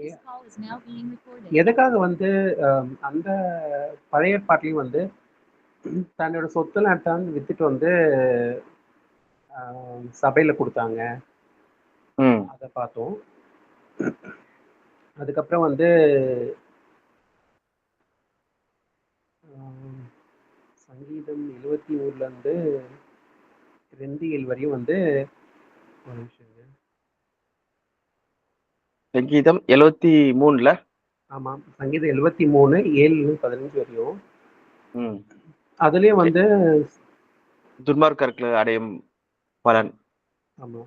எ- எதுக்காக வந்து அந்த பழைய ஏற்பாட்டையும் வந்து தன்னோட சொத்துல நட்டான்னு வித்துட்டு வந்து சபையில கொடுத்தாங்க, ம் அதை பார்த்தோம். அதுக்கப்புறம் வந்து ஆம், சங்கீதம் 73ல இருந்து 2:7 வரையும் வந்து ஒரு நிமிஷங்க. சங்கீதம் 73ல ஆமாம், சங்கீதம் 73 7-15 வரையும். ம் அதுலயும் ஓகே. வந்து துன்மார்க்கருக்கு அடையும் பலன் ஆமா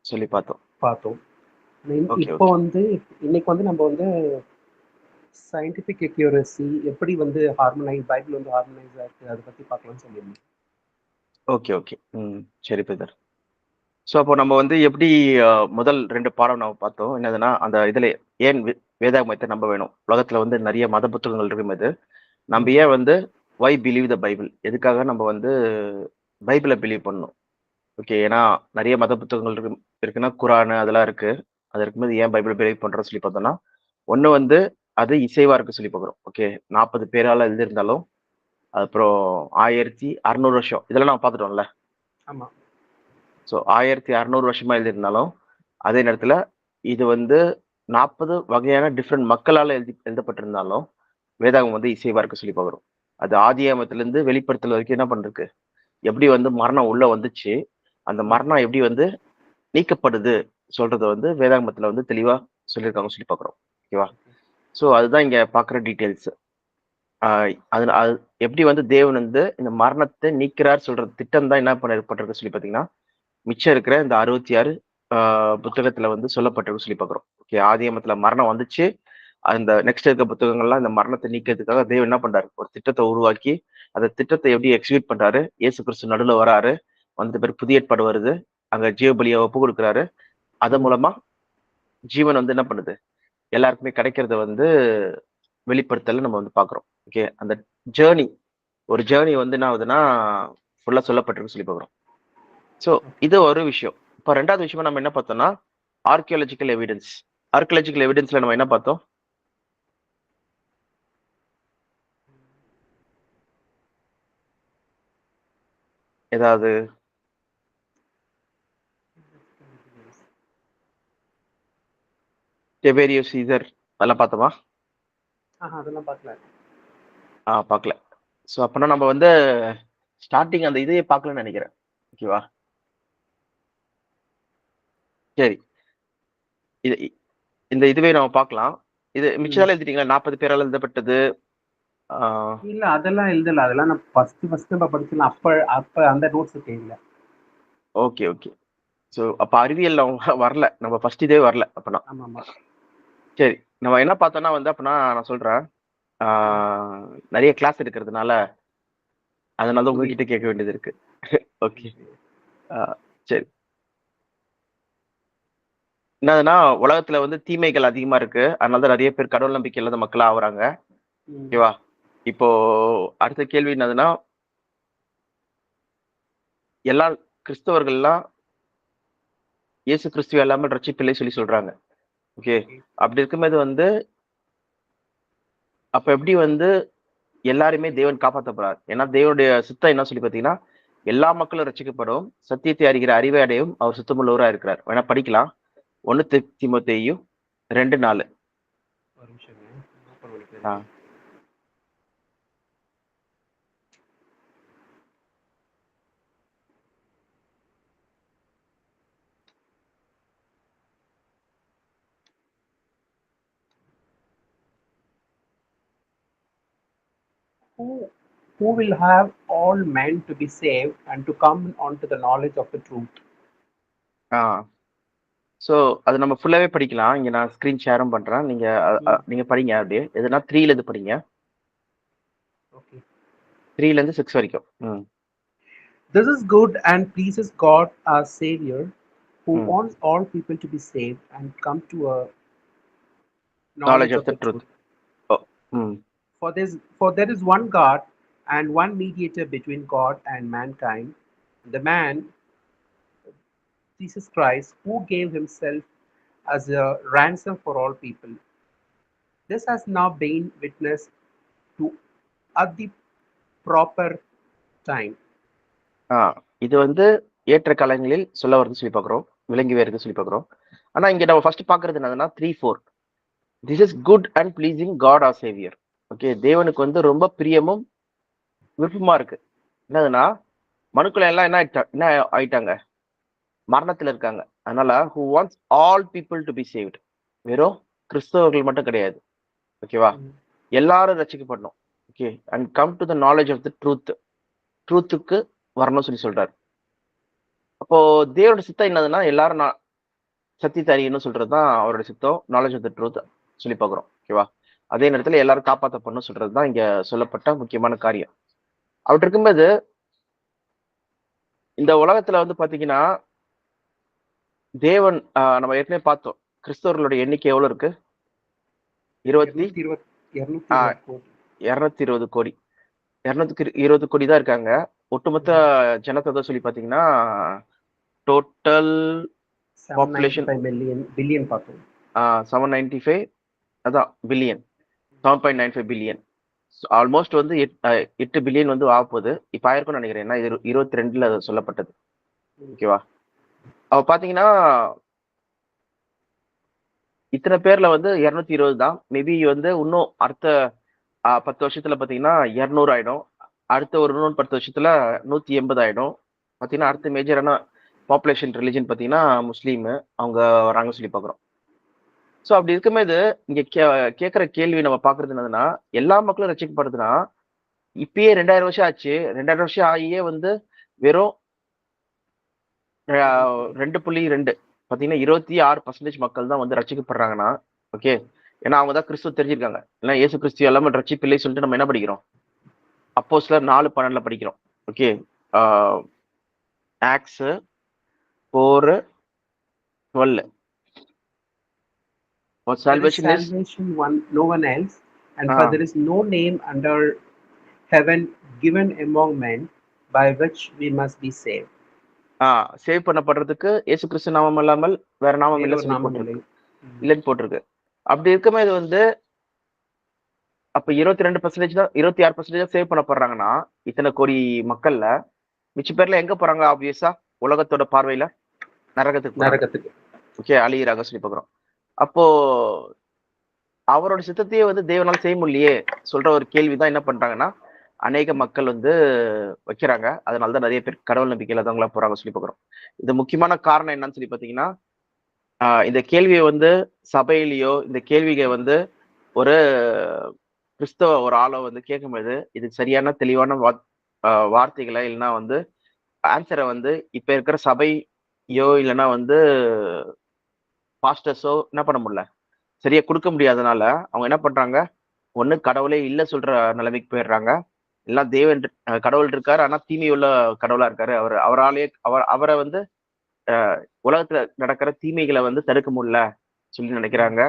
சொல்லி பார்த்தோம். பார்த்தோம். ஓகே இப்போ ஓகே வந்து இன்னைக்கு வந்து நம்ம வந்து சயின்டிஃபிக் அக்யூரசி எப்படி வந்து ஹார்மனைஸ் பைபிள் வந்து ஹார்மனைஸ் ஆயிருக்கு அதை பத்தி பார்க்கலாம்னு சொல்லியிருந்தோம். Okay okay. ம் சரி பிரதர். ஸோ அப்போ நம்ம வந்து எப்படி முதல் 2 பாடம் நம்ம பார்த்தோம். என்னதுன்னா அந்த இதுல ஏன் வேதாகமத்தை நம்ப வேணும். உலகத்துல வந்து நிறைய மத புத்தகங்கள் இருக்கும்போது நம்ம ஏன் வந்து வை பிலீவ் த பைபிள், எதுக்காக நம்ம வந்து பைபிளை பிலீவ் பண்ணணும். ஓகே, ஏன்னா நிறைய மத புத்தகங்கள் இருக்குன்னா குரான் அதெல்லாம் இருக்கு. அது இருக்கும்போது ஏன் பைபிள் பிலீவ் பண்றோம் சொல்லி பார்த்தோம்னா, ஒண்ணு வந்து அது இசைவா இருக்கு சொல்லி பார்க்குறோம். ஓகே, 40 பேரால எழுதியிருந்தாலும் அப்புறம் 1600 வருஷம் இதெல்லாம் நம்ம பார்த்துட்டோம்ல. ஆமா ஸோ 1600 வருஷமா எழுதியிருந்தாலும் அதே நேரத்துல இது வந்து 40 வகையான டிஃப்ரெண்ட் மக்களால எழுதப்பட்டிருந்தாலும் வேதாகம் வந்து இசைவா இருக்க சொல்லி பார்க்குறோம். அது ஆதியாகமத்துல இருந்து வெளிப்படுத்தல் வரைக்கும் என்ன பண்ணிருக்கு, எப்படி வந்து மரணம் உள்ள வந்துச்சு, அந்த மரணம் எப்படி வந்து நீக்கப்படுது சொல்றத வந்து வேதாகமத்துல வந்து தெளிவா சொல்லியிருக்காங்க சொல்லி பார்க்குறோம். ஓகேவா? ஸோ அதுதான் இங்க பார்க்குற டீட்டெயில்ஸ். அது அது எப்படி வந்து தேவன் வந்து இந்த மரணத்தை நீக்கிறார் சொல்ற திட்டம் தான் என்ன பண்ணப்பட்டிருக்கு சொல்லி பார்த்தீங்கன்னா, மிச்சம் இருக்கிற இந்த 66 புத்தகத்துல வந்து சொல்லப்பட்டிருக்கு சொல்லி பார்க்குறோம். ஓகே, ஆதியாகமத்துல மரணம் வந்துச்சு. அந்த நெக்ஸ்ட் இருக்க புத்தகங்கள்லாம் இந்த மரணத்தை நீக்கிறதுக்காக தேவன் என்ன பண்றாரு, ஒரு திட்டத்தை உருவாக்கி அந்த திட்டத்தை எப்படி எக்ஸிக்யூட் பண்றாரு. இயேசு கிறிஸ்து நடுவில் வராரு, வந்த பிறகு புதிய ஏற்பாடு வருது, அங்க ஜீவ பலியை ஒப்பு கொடுக்குறாரு. அதன் மூலமா ஜீவன் வந்து என்ன பண்ணுது, எல்லாருக்குமே கிடைக்கிறத வந்து வெளிப்படுத்தல நம்ம வந்து பாக்குறோம். ஓகே, அந்த ஜேர்னி, ஒரு ஜேர்னி வந்து என்ன ஆகுதுன்னா ஃபுல்லா சொல்லப்பட்டிருக்கு சொல்லி பார்க்குறோம். ஸோ இது ஒரு விஷயம். இப்போ ரெண்டாவது விஷயமா நம்ம என்ன பார்த்தோம்னா ஆர்கியாலஜிக்கல் எவிடன்ஸ். ஆர்கியாலஜிக்கல் எவிடன்ஸ்ல நம்ம என்ன பார்த்தோம், ஏதாவது டெபேரியோ சீசர் அதெல்லாம் பார்த்தோமா? அதெல்லாம் பார்க்கல. பார்க்கல. ஸோ அப்போனா நம்ம வந்து ஸ்டார்டிங் அந்த இதையே பார்க்கலன்னு நினைக்கிறேன். ஓகேவா? சரி, இது இந்த இதுவே நம்ம பார்க்கலாம். இது மிச்சதால எழுதிட்டீங்களா? 40 பேரால் எழுதப்பட்டது. இல்ல அதெல்லாம் எழுதல, அதெல்லாம் நான் ஃபர்ஸ்ட் நம்ம படிச்சல அப்ப அப்ப அந்த நோட்ஸ் இல்ல. Okay okay. ஸோ அப்போ அறிவியல் வரல, நம்ம ஃபர்ஸ்ட் இதே வரல அப்பனா. ஆமா. சரி, நம்ம என்ன பார்த்தோம்னா வந்து அப்பனா நான் சொல்றேன், நிறைய கிளாஸ் எடுக்கிறதுனால அதனால தான் உங்ககிட்ட கேட்க வேண்டியது இருக்கு. ஓகே, சரி. என்னதுன்னா உலகத்துல வந்து தீமைகள் அதிகமா இருக்கு, அதனாலதான் நிறைய பேர் கடவுள் நம்பிக்கை இல்லாத மக்களா ஆகுறாங்க. ஓகேவா? இப்போ அடுத்த கேள்வி என்னதுன்னா, எல்லா கிறிஸ்தவர்கள்லாம் இயேசு கிறிஸ்துவ எல்லாமே ரட்சிப்பில்லை சொல்லி சொல்றாங்க. ஓகே, அப்படி இருக்கும்போது வந்து அப்ப எப்படி வந்து எல்லாருமே தேவன் காப்பாற்றப்படுறார்? ஏன்னா தேவனுடைய சித்தம் என்ன சொல்லி பார்த்தீங்கன்னா, எல்லா மக்களும் ரட்சிக்கப்படும், சத்தியத்தை அறிகிற அறிவை அடையும், அவர் சுத்தமுள்ளவரா இருக்கிறார். வேணா படிக்கலாம். 1 தீமோத்தேயு 2:4. ஒரு நிமிஷம். Who will have all men to be saved and to come onto the knowledge of the truth. So அது நம்ம ஃபுல்லாவே படிக்கலாம். இங்க நான் ஸ்கிரீன் ஷேரும் பண்றேன். நீங்க படிங்க அப்படியே. எதுனா 3ல இருந்து படிங்க. Okay. 3ல இருந்து 6 வரைக்கும். This is good and pleases God our Savior, who wants all people to be saved and come to a knowledge of the truth. For there is one God and one mediator between God and mankind, the man Jesus Christ, who gave himself as a ransom for all people. This has now been witnessed to at the proper time. இது வந்து ஏற்ற காலங்களில் சொல்ல வருது சொல்லி பார்க்குறோம், விளங்கி வருது சொல்லி பார்க்குறோம். ஆனா இங்க நம்ம ஃபர்ஸ்ட் பார்க்கறது என்னதுன்னா 3-4. This is good and pleasing God or saviour. Okay, தேவனுக்கு வந்து ரொம்ப பிரியமும் விருப்பமா இருக்கு. என்னதுன்னா மனுக்குள்ள எல்லாம் என்ன ஆயிட்டாங்க, மரணத்துல இருக்காங்க. அதனால who wants all people to be saved. வெறும் கிறிஸ்தவர்கள் மட்டும் கிடையாது, ஓகேவா? எல்லாரும் ரசிக்கப்படணும். Okay, and come to the knowledge of the ட்ரூத்துக்கு வரணும்னு சொல்லி சொல்றாரு. அப்போ தேவனோட சித்தம் என்னதுன்னா எல்லாரும் சத்தியத்தை அறியணும்னு சொல்றதுதான் அவரோட சித்தம், நாலேஜ் ஆஃப் த ட்ரூத் சொல்லி பார்க்குறோம், ஓகேவா? அதே நேரத்துல எல்லாரும் காப்பாற்றப்படணும் சொல்றதுதான் இங்க சொல்லப்பட்ட முக்கியமான காரியம். அப்படி இருக்கும்போது இந்த உலகத்துல வந்து பாத்தீங்கன்னா தேவன் நம்ம ஏற்கனவே பார்த்தோம், கிறிஸ்தவர்களுடைய எண்ணிக்கை எவ்வளவு இருக்கு? 220 கோடி. 220 கோடி தான் இருக்காங்க. ஒட்டுமொத்த ஜனத்தை தான் சொல்லி பாத்தீங்கன்னா டோட்டல் பாப்புலேஷன் பில்லியன் பார்த்தோம். 795 அதான் பில்லியன், 7.95 பில்லியன். ஆல்மோஸ்ட் வந்து 8 பில்லியன் வந்து ஆகுது. இப்ப ஆயிருக்கும்னு நினைக்கிறேன், ஏன்னா 22ல சொல்லப்பட்டது, ஓகேவா? அவ பாத்தீங்கன்னா இத்தனை பேர்ல வந்து 220 தான். மேபி வந்து இன்னும் அடுத்த 10 வருஷத்துல பாத்தீங்கன்னா 200 ஆயிடும். அடுத்த ஒரு 10 வருஷத்துல 180 ஆயிடும். பாத்தீங்கன்னா அடுத்த மேஜரான பாப்புலேஷன் ரிலிஜன் பாத்தீங்கன்னா முஸ்லீம் அவங்க வராங்க சொல்லி பாக்குறோம். ஸோ அப்படி இருக்கும்போது இங்க கேட்குற கேள்வி நம்ம பாக்குறது என்னதுன்னா, எல்லா மக்களும் ரசிக்கப்படுதுன்னா இப்பயே 2000 வருஷம் ஆச்சு. 2000 வருஷம் ஆகியே வந்து வெறும் 2.2 பாத்தீங்கன்னா 26% மக்கள் தான் வந்து ரசிக்கப்படுறாங்கன்னா, ஓகே, ஏன்னா அவங்க தான் கிறிஸ்துவ தெரிஞ்சிருக்காங்க. ஏன்னா இயேசு கிறிஸ்து எல்லாமே ரட்சிப்பில்லை சொல்லிட்டு நம்ம என்ன படிக்கிறோம்? அப்போஸ்தலர் 4:12 படிக்கிறோம். Okay, Acts 4:12. For salvation is no one else, and for there is no name under heaven given among men by which we must be saved. Save பண்ணப்படுறதுக்கு இயேசு கிறிஸ்து நாமம் இல்லாமல் வேற நாமம் இல்லை சொல்லி போட்டிருக்கு, இல்லைன்னு போட்டிருக்கு. அப்படி இருக்குமே இது வந்து அப்ப 22% தான், 26% தான் சேவ் பண்ணப்படுறாங்கன்னா இத்தனை கோடி மக்கள்ல மிச்ச பேர்ல எங்க போறாங்க? ஆப்வியஸா உலகத்தோட பார்வையில நரகத்துக்கு, ஓகே, அழியிறாங்க சொல்லி பாக்குறோம். அப்போ அவரோட சித்தத்தையே வந்து தேவனால் செய்ய முடியலையே சொல்ற ஒரு கேள்விதான் என்ன பண்றாங்கன்னா அநேக மக்கள் வந்து வைக்கிறாங்க. அதனாலதான் நிறைய பேர் கடவுள் நம்பிக்கை இல்லாதவங்களா போறாங்க சொல்லி பாக்குறோம். இது முக்கியமான காரணம் என்னன்னு சொல்லி பாத்தீங்கன்னா, இந்த கேள்வியை வந்து சபையிலேயோ இந்த கேள்வியை வந்து ஒரு கிறிஸ்தவ ஒரு ஆளோ வந்து கேட்கும்போது இதுக்கு சரியான தெளிவான வார்த்தைகளை இல்லைன்னா வந்து ஆன்சரை வந்து இப்ப இருக்கிற சபையோ இல்லைன்னா வந்து பாஸ்டர்ஸோ என்ன பண்ண முடியல, சரியா கொடுக்க முடியாதனால அவங்க என்ன பண்றாங்க, ஒண்ணு கடவுளே இல்ல சொல்ற நிலைமைக்கு போயிடுறாங்க. எல்லாம் தேவன் கடவுள் இருக்காரு, ஆனா தீமை உள்ள கடவுளா இருக்காரு. அவரை வந்து உலகத்துல நடக்கிற தீமைகளை வந்து தடுக்க முடியல சொல்லி நினைக்கிறாங்க.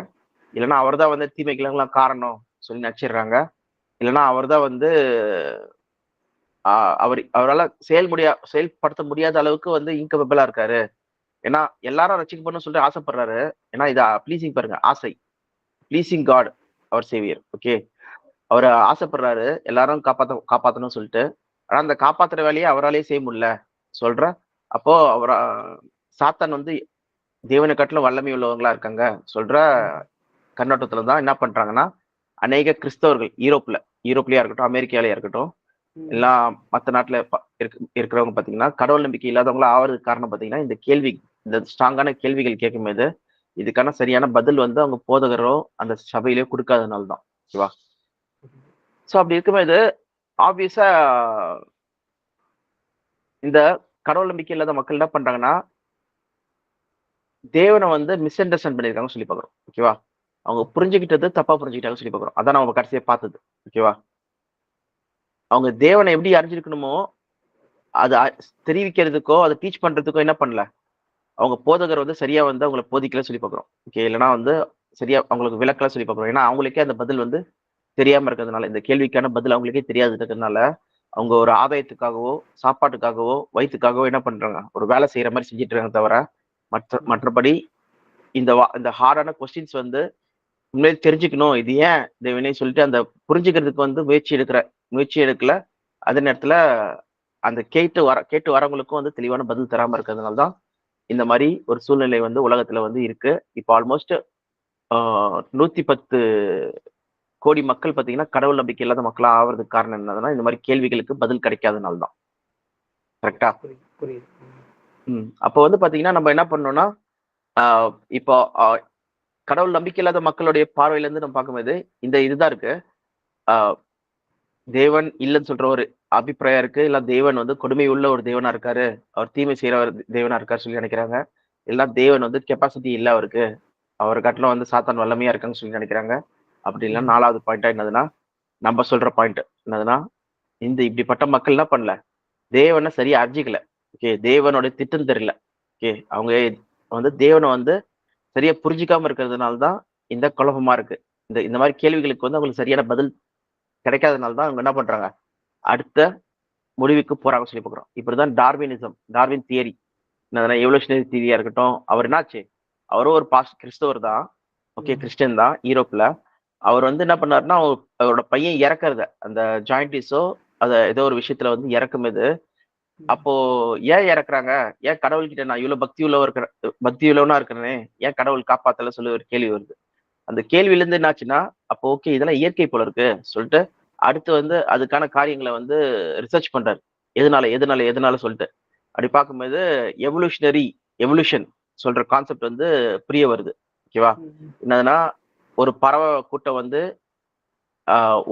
இல்லைன்னா அவர் தான் வந்து தீமைகளுக்கெல்லாம் காரணம் சொல்லி நினைச்சிடுறாங்க. இல்லைன்னா அவர் தான் வந்து அவரால் செயல்படுத்த முடியாத அளவுக்கு வந்து இன்கேபபிளா இருக்காரு. ஏன்னா எல்லாரும் ரசிக்கப்படணும்னு சொல்லிட்டு ஆசைப்படுறாரு. ஏன்னா இது ப்ளீசிங் பாருங்க, ஆசை, ப்ளீசிங் காட் அவர் சேவியர். ஓகே, அவர் ஆசைப்படுறாரு எல்லாரும் காப்பாத்தணும்னு சொல்லிட்டு. ஆனா அந்த காப்பாத்துற வேலையை அவராலேயே செய்ய முடியல சொல்ற. அப்போ சாத்தான் வந்து தேவனை காட்டிலும் வல்லமை உள்ளவங்களா இருக்காங்க சொல்ற கண்ணோட்டத்துலதான் என்ன பண்றாங்கன்னா அநேக கிறிஸ்தவர்கள் யூரோப்லயா இருக்கட்டும், அமெரிக்காலயா இருக்கட்டும், எல்லாம் மற்ற நாட்டுல இருக்கிறவங்க பாத்தீங்கன்னா கடவுள் நம்பிக்கை இல்லாதவங்களா ஆவறதுக்கு காரணம் பாத்தீங்கன்னா இந்த ஸ்ட்ராங்கான கேள்விகள் கேட்கும்போது இதுக்கான சரியான பதில் வந்து அவங்க போதகரோ அந்த சபையிலேயோ கொடுக்காதனால்தான், ஓகேவா? சோ அப்படி இருக்கும்போது ஆப்வியஸா இந்த கடவுள் நம்பிக்கை இல்லாத மக்கள் என்ன பண்றாங்கன்னா தேவனை வந்து மிஸ் அண்டர்ஸ்டாண்ட் பண்ணிருக்காங்க சொல்லி பாக்குறோம், ஓகேவா? அவங்க புரிஞ்சுக்கிட்டது தப்பா புரிஞ்சுக்கிட்டாங்க சொல்லி பாக்குறோம். அதான் நம்ம கடைசியா பார்த்தது, ஓகேவா? அவங்க தேவனை எப்படி அறிஞ்சிருக்கணுமோ அதை தெரிவிக்கிறதுக்கோ அதை டீச் பண்றதுக்கோ என்ன பண்ணல, அவங்க போதகர் வந்து சரியா வந்து அவங்களை போதிக்கல சொல்லி பாக்குறோம். ஓகே, இல்லைன்னா வந்து சரியா அவங்களுக்கு விளக்கல சொல்லி பாக்குறோம். ஏன்னா அவங்களுக்கே அந்த பதில் வந்து தெரியாம இருக்கிறதுனால, இந்த கேள்விக்கான பதில் அவங்களுக்கே தெரியாது இருக்கிறதுனால அவங்க ஒரு ஆதாயத்துக்காகவோ சாப்பாட்டுக்காகவோ வயிற்றுக்காகவோ என்ன பண்றாங்க, ஒரு வேலை செய்யற மாதிரி செஞ்சுட்டு இருக்காங்க தவிர மற்றபடி இந்த ஹார்டான கொஸ்டின்ஸ் வந்து உண்மையிலே தெரிஞ்சுக்கணும், இது ஏன் தேவனே சொல்லிட்டு அந்த புரிஞ்சுக்கிறதுக்கு வந்து முயற்சி எடுக்கல. அதே நேரத்துல அந்த கேட்டு வரவங்களுக்கும் வந்து தெளிவான பதில் தராம இருக்கிறதுனால தான் இந்த மாதிரி ஒரு சூழ்நிலை வந்து உலகத்துல வந்து இருக்கு. இப்போ ஆல்மோஸ்ட் 110 கோடி மக்கள் பாத்தீங்கன்னா கடவுள் நம்பிக்கை இல்லாத மக்களா ஆவறதுக்கு காரணம் என்னதுன்னா இந்த மாதிரி கேள்விகளுக்கு பதில் கிடைக்காதனால தான். கரெக்டா? புரியுது. அப்போ வந்து பாத்தீங்கன்னா நம்ம என்ன பண்ணோம்னா இப்போ கடவுள் நம்பிக்கை இல்லாத மக்களுடைய பார்வையில இருந்து நம்ம பார்க்கும்போது இந்த இதுதான் இருக்கு. தேவன் இல்லைன்னு சொல்ற ஒரு அபிப்பிராயம் இருக்கு. இல்ல தேவன் வந்து கொடுமை உள்ள ஒரு தேவனா இருக்காரு, அவர் தீமை செய்யற ஒரு தேவனா இருக்காரு சொல்லி நினைக்கிறாங்க. இல்ல தேவன் வந்து கெப்பாசிட்டி இல்ல அவருக்கு, அவர் காட்டிலும் வந்து சாத்தான் வல்லமையா இருக்கான்னு சொல்லி நினைக்கிறாங்க. அப்படி இல்லைன்னா 4வது பாயிண்டா என்னதுன்னா நம்ம சொல்ற பாயிண்ட் என்னதுன்னா இப்படிப்பட்ட மக்கள் என்ன பண்ணல, தேவனை சரியா அறிஞ்சிக்கல. ஓகே, தேவனோட திட்டம் தெரியல. ஓகே, அவங்க வந்து தேவனை வந்து சரியா புரிஞ்சிக்காம இருக்கிறதுனால தான் இந்த குழப்பமா இருக்கு. இந்த மாதிரி கேள்விகளுக்கு வந்து அவங்களுக்கு சரியான பதில் கிடைக்காதனால தான் அவங்க என்ன பண்றாங்க, அடுத்த முடிவுக்கு போறாங்க சொல்லி பார்க்குறோம். இப்படிதான் டார்வின் தியரி, எவல்யூஷனரி தியரியா இருக்கட்டும். அவர் என்னாச்சு, அவரும் ஒரு கிறிஸ்தவர் தான். ஓகே, கிறிஸ்டியன் தான் யூரோப்ல. அவர் வந்து என்ன பண்ணாருன்னா அவரோட பையன் இறக்குறத அந்த ஜாயிண்டிஸோ ஏதோ ஒரு விஷயத்துல வந்து இறக்கும்போது, அப்போ ஏன் இறக்குறாங்க, ஏன் கடவுள்கிட்ட நான் இவ்வளவு பக்தி உள்ளவனா இருக்கிறேனே, ஏன் கடவுள் காப்பாத்தல சொல்லி ஒரு கேள்வி வருது. அந்த கேள்வியில இருந்து என்னாச்சுன்னா, அப்போ ஓகே இதெல்லாம் இயற்கை போல இருக்கு சொல்லிட்டு அடுத்து வந்து அதுக்கான காரியங்களை வந்து ரிசர்ச் பண்றாரு. எதனால சொல்லிட்டு அப்படி பார்க்கும்போது எவல்யூஷன் சொல்ற கான்செப்ட் வந்து புரிய வருது. ஓகேவா? என்னதுன்னா ஒரு பறவை கூட்டம் வந்து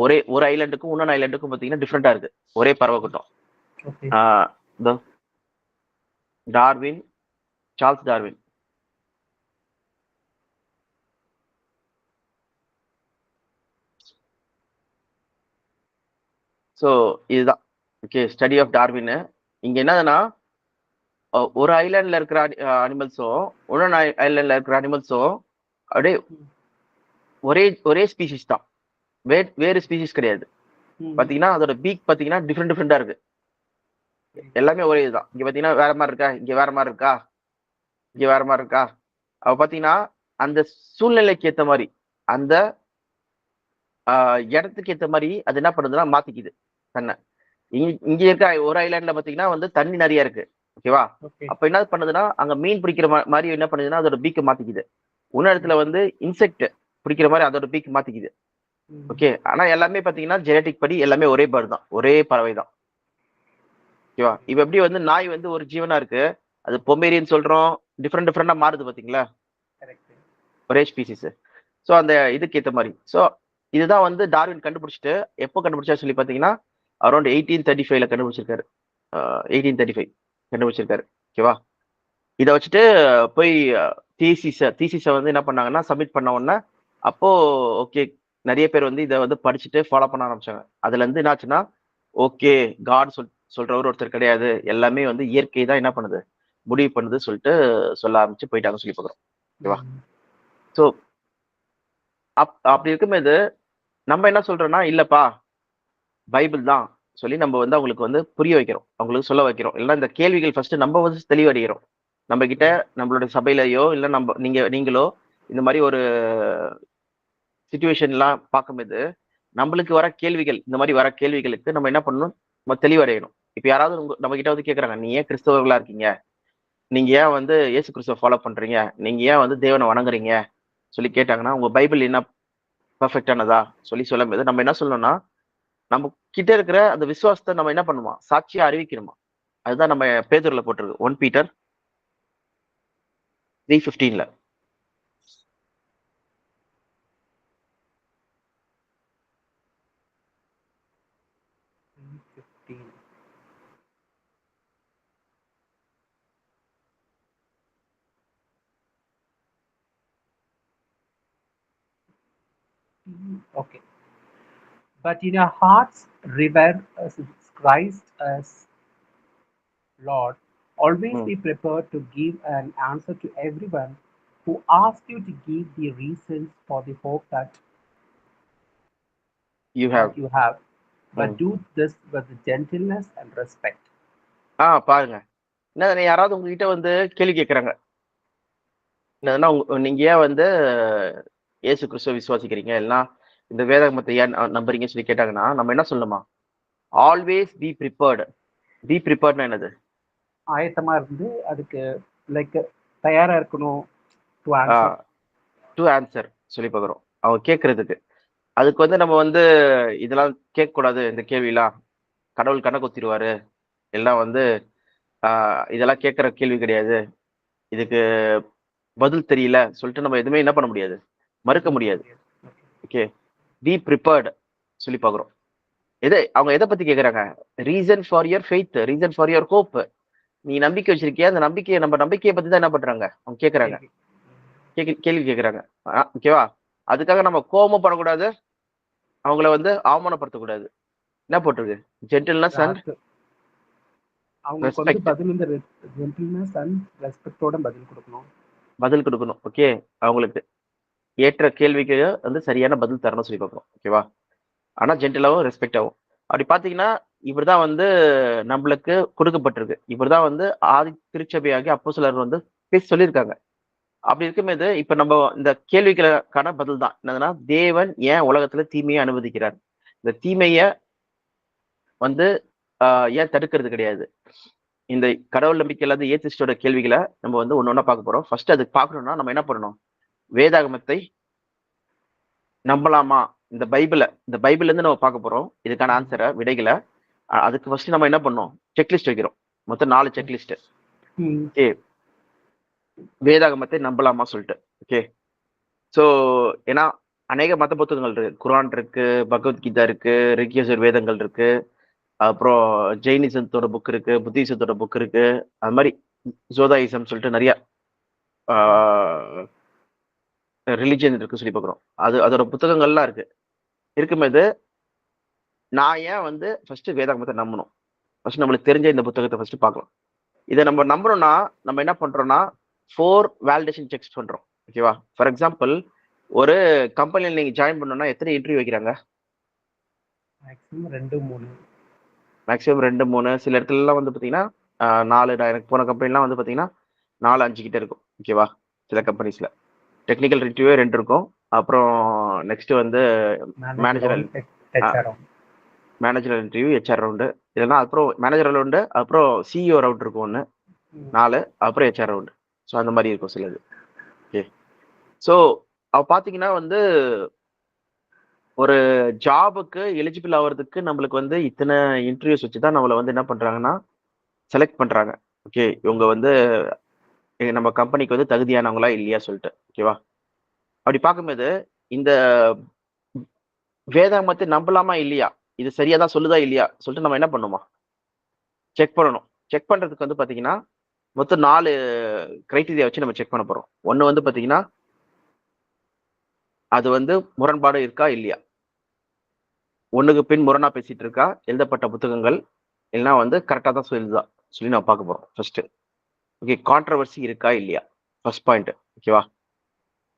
ஒரே ஒரு ஐலண்டுக்கும் இன்னொன்று ஐலண்டுக்கும் பார்த்தீங்கன்னா டிஃப்ரெண்டா இருக்கு. ஒரே பறவை கூட்டம். Charles Darwin. ஸோ இதுதான் ஓகே ஸ்டடி ஆஃப் டார்வின். இங்க என்னதுன்னா ஒரு ஐலாண்ட்ல இருக்கிற அனிமல்ஸும் இன்னொன்று ஐலாண்ட்ல இருக்கிற அனிமல்ஸும் அப்படியே ஒரே ஸ்பீசிஸ் தான், வேறு ஸ்பீசிஸ் கிடையாது. பாத்தீங்கன்னா அதோட பீக் பாத்தீங்கன்னா டிஃப்ரெண்டா இருக்கு. எல்லாமே ஒரே இதுதான். இங்க பாத்தீங்கன்னா வேற மாதிரி இருக்கா, இங்க வேற மாதிரி இருக்கா, இங்க வேற மாதிரி இருக்கா. அவ பாத்தீங்கன்னா அந்த சூழ்நிலைக்கு ஏத்த மாதிரி அந்த இடத்துக்கு ஏத்த மாதிரி அது என்ன பண்ணுதுன்னா மாத்திக்குது தன்னை. இங்க இருக்க ஒரு ஐலாண்ட்ல பாத்தீங்கன்னா வந்து தண்ணி நிறைய இருக்கு. ஓகேவா? அப்ப என்ன பண்ணுதுன்னா அங்க மீன் பிடிக்கிற மாதிரி என்ன பண்ணுதுன்னா அதோட பீக்கை மாத்திக்குது. இன்னொரு இடத்துல வந்து இன்செக்ட் பிடிக்கிற மாதிரி அதோட பீக் மாத்திக்குது. ஓகே, ஆனா எல்லாமே பாத்தீங்கன்னா ஜெனடிக் படி எல்லாமே ஒரே பேர்ட் தான், ஒரே பறவை தான். ஓகேவா? இப்ப எப்படி வந்து நாய் வந்து ஒரு ஜீவனா இருக்கு, அது பொமேரியன் சொல்றோம், டிஃப்ரெண்டா மாறுது பாத்தீங்களா, ஒரே ஸ்பீசிஸ். ஸோ அந்த இதுக்கு ஏத்த மாதிரி. ஸோ இதுதான் வந்து டார்வின் கண்டுபிடிச்சிட்டு எப்போ கண்டுபிடிச்சா சொல்லி பாத்தீங்கன்னா அரௌண்ட் 1835 கண்டுபிடிச்சிருக்காரு. 1835 கண்டுபிடிச்சிருக்காரு. ஓகேவா? இதை வச்சுட்டு போய் தீசிஸை வந்து என்ன பண்ணாங்கன்னா சப்மிட் பண்ண உடனே அப்போ ஓகே நிறைய பேர் வந்து இதை வந்து படிச்சுட்டு ஃபாலோ பண்ண ஆரம்பிச்சாங்க. அதுல இருந்து என்னாச்சுன்னா ஓகே காட் சொல்றவர் ஒருத்தர் கிடையாது, எல்லாமே வந்து இயற்கை தான் என்ன பண்ணுது முடிவு பண்ணுது சொல்லிட்டு சொல்ல ஆரம்பிச்சு போயிட்டாங்க சொல்லி பார்க்குறோம். ஓகேவா? ஸோ அப்படி இருக்கும்போது நம்ம என்ன சொல்றோம்னா இல்லப்பா பைபிள் தான் சொல்லி நம்ம வந்து அவங்களுக்கு வந்து புரிய வைக்கிறோம், அவங்களுக்கு சொல்ல வைக்கிறோம். இல்லைன்னா இந்த கேள்விகள் ஃபர்ஸ்ட் நம்ம வந்து தெளிவடைகிறோம். நம்ம கிட்ட நம்மளுடைய சபையிலையோ இல்லை நீங்களோ இந்த மாதிரி ஒரு சுச்சுவேஷன்லாம் பார்க்கும்போது நம்மளுக்கு வர கேள்விகள், இந்த மாதிரி வர கேள்விகளுக்கு நம்ம என்ன பண்ணணும், நம்ம தெளிவடையணும். இப்ப யாராவது நம்ம கிட்ட வந்து கேட்கறாங்க, நீ ஏன் கிறிஸ்தவர்களா இருக்கீங்க, நீங்க ஏன் வந்து இயேசு கிறிஸ்துவ ஃபாலோ பண்றீங்க, நீங்க ஏன் வந்து தேவனை வணங்குறீங்க சொல்லி கேட்டாங்கன்னா உங்க பைபிள் என்ன பர்ஃபெக்டானதா சொல்லி சொல்லும்போது நம்ம என்ன சொல்லணும்னா நம்ம கிட்ட இருக்கிற அந்த விசுவாசத்தை நம்ம என்ன பண்ணுமா சாட்சியா அறிவிக்கணுமா. அதுதான் நம்ம பேதுருல போட்டிருக்கு 1 Peter 3:15. Okay. But in our hearts, revere Christ as Lord. Always be prepared to give an answer to everyone who asks you to give the reasons for the hope that you have. But do this with gentleness and respect. பாருங்க, என்ன யாராவது உங்ககிட்ட வந்து கேள்வி கேட்கறாங்க, என்னதுன்னா நீங்க ஏன் வந்து இயேசு கிறிஸ்துவ விசுவாசிக்கிறீங்க எல்லாம் இந்த வேதாகமத்தை ஏன் நம்புறீங்கன்னு சொல்லி கேட்டாங்கன்னா நம்ம என்ன சொல்லணுமா? Always be prepared. பி ப்ரிப்பேர்ட்னா என்னது? ஆயத்தமா இருந்து அதுக்கு லைக் தயாரா இருக்கணும் டு ஆன்சர். டு ஆன்சர் சொல்லி பார்க்குறோம் அவங்க கேட்கறதுக்கு. அதுக்கு வந்து நம்ம வந்து இதெல்லாம் கேட்கக்கூடாது, இந்த கேள்விலாம் கடவுள் கண்ணை கொத்திடுவாரு, எல்லாம் வந்து இதெல்லாம் கேட்குற கேள்வி கிடையாது, இதுக்கு பதில் தெரியல சொல்லிட்டு நம்ம எதுவுமே என்ன பண்ண முடியாது, மறுக்க முடியாது. ஓகே, பி ப்ரிப்பேர்டு சொல்லி பார்க்குறோம். அவங்க எதை பத்தி கேட்குறாங்க? Reason for your faith, reason for your hope. நீ நம்பிக்கை வச்சிருக்கியா? அந்த நம்பிக்கையை நம்ம நம்பிக்கையை பத்தி தான் என்ன பண்றாங்க அவங்க கேட்குறாங்க, கேள்வி கேட்குறாங்க. ஓகேவா? அதுக்காக நம்ம கோபமும் படக்கூடாது, அவங்கள வந்து அவமானப்படுத்தக்கூடாது. என்ன போட்டிருக்கு? ஜென்டில்னஸ் அண்ட் அவங்களுக்கு வந்து பதில் இந்த ஜென்டில்னஸ் அண்ட் ரெஸ்பெக்டோட பதில் கொடுக்கணும். ஓகே, அவங்களுக்கு ஏற்ற கேள்விக்கு வந்து சரியான பதில் தரணும் சொல்லி பார்க்கணும். ஓகேவா? ஆனா ஜென்டிலாவும் ரெஸ்பெக்டாவும். அப்படி பாத்தீங்கன்னா இவர்தான் வந்து நம்மளுக்கு கொடுக்கப்பட்டிருக்கு. இவர்தான் வந்து ஆதி திருச்சபையாகி அப்போஸ்தலர் வந்து பேசி சொல்லியிருக்காங்க. அப்படி இருக்கும்போது இப்ப நம்ம இந்த கேள்விகளுக்கான பதில் தான் என்னதுன்னா, தேவன் ஏன் உலகத்துல தீமையை அனுமதிக்கிறார்? இந்த தீமைய வந்து ஏன் தடுக்கிறது கிடையாது? இந்த கடவுள் நம்பிக்கை இல்லாத ஏத்திஸ்டோட கேள்விகளை நம்ம வந்து ஒன்னொன்னா பார்க்க போறோம். ஃபர்ஸ்ட் அதுக்கு பார்க்கணும்னா நம்ம என்ன பண்ணணும்? வேதாகமத்தை நம்பலாமா? இந்த பைபிள்ல இருந்து நம்ம பார்க்க போறோம் இதுக்கான ஆன்சரை, விடைகளை. அதுக்கு ஃபர்ஸ்ட் நம்ம என்ன பண்ணோம்? செக்லிஸ்ட் வைக்கிறோம். மொத்தம் 4 செக்லிஸ்ட். ஓகே, வேதாகமத்தை நம்பலாமா சொல்லிட்டு. ஓகே, ஸோ ஏன்னா அநேக மத புத்தகங்கள் இருக்கு. குரான் இருக்கு, பகவத்கீதா இருக்கு, ரிக்யசுர் வேதங்கள் இருக்கு, அப்புறம் ஜெயினிசத்தோட புக் இருக்கு, புத்திசத்தோட புக் இருக்கு, அது மாதிரி ஜோதாயிசம் சொல்லிட்டு நிறைய ரிலிஜியன் இருக்கு சொல்லி பார்க்குறோம். அதோட புத்தகங்கள்லாம் இருக்கு. இருக்கும்போது நான் ஏன் வந்து ஃபர்ஸ்ட் வேதாகமத்தை நம்பணும்? ஃபர்ஸ்ட் நம்மளுக்கு தெரிஞ்ச இந்த புத்தகத்தை ஃபர்ஸ்ட் பார்க்கலாம். இதை நம்ம நம்புறோம்னா நம்ம என்ன பண்றோம்னா 4 வேலிடேஷன் செக்ஸ் பண்றோம். ஓகேவா? ஃபார் எக்ஸாம்பிள், ஒரு கம்பெனியில் நீங்க ஜாயின் பண்ணணும்னா எத்தனை இன்டர்வியூ வைக்கிறாங்க? மேக்ஸிமம் 2-3. மேக்ஸிமம் 2-3. சில இடத்துல எல்லாம் வந்து பாத்தீங்கன்னா 4. எனக்கு போன கம்பெனிலாம் வந்து பாத்தீங்கன்னா 4-5 கிட்ட இருக்கும். ஓகேவா? சில கம்பெனிஸ்ல டெக்னிக்கல் இன்டர்வியூ 2 இருக்கும். அப்புறம் நெக்ஸ்ட் வந்து மேனேஜரல் இன்டர்வியூ, ஹெச்ஆர் ரவுண்டு, இல்லைன்னா அப்புறம் மேனேஜர் ரவுண்டு, அப்புறம் சிஇஓ ரவுண்ட் இருக்கும் ஒன்று 4, அப்புறம் ஹெச்ஆர் ரவுண்டு. ஸோ அந்த மாதிரி இருக்கும் சிலது. ஓகே, ஸோ அவ பார்த்தீங்கன்னா வந்து ஒரு ஜாபுக்கு எலிஜிபிள் ஆகிறதுக்கு நம்மளுக்கு வந்து இத்தனை இன்டர்வியூஸ் வச்சு தான் நம்மளை வந்து என்ன பண்றாங்கன்னா செலக்ட் பண்றாங்க. ஓகே, இவங்க வந்து நம்ம கம்பெனிக்கு வந்து தகுதியானவங்களா இல்லையா சொல்லிட்டு. ஓகேவா? அப்படி பார்க்கும்போது இந்த வேதாகமத்தை நம்பலாமா இல்லையா, இது சரியா தான் சொல்லுதா இல்லையா சொல்லிட்டு நம்ம என்ன பண்ணுமா செக் பண்ணணும். செக் பண்றதுக்கு வந்து பாத்தீங்கன்னா மொத்தம் 4 கிரைட்டீரியா வச்சு நம்ம செக் பண்ண போறோம். ஒண்ணு வந்து பாத்தீங்கன்னா அது வந்து முரண்பாடு இருக்கா இல்லையா, ஒண்ணுக்கு பின் முரணா பேசிட்டு இருக்கா, எழுதப்பட்ட புத்தகங்கள் இல்லைன்னா வந்து கரெக்டா தான் சொல்லுதா சொல்லி நம்ம பார்க்க போறோம் ஃபர்ஸ்ட். ஓகே, கான்ட்ரவர்சி இருக்கா இல்லையா ஃபர்ஸ்ட் பாயிண்ட். ஓகேவா?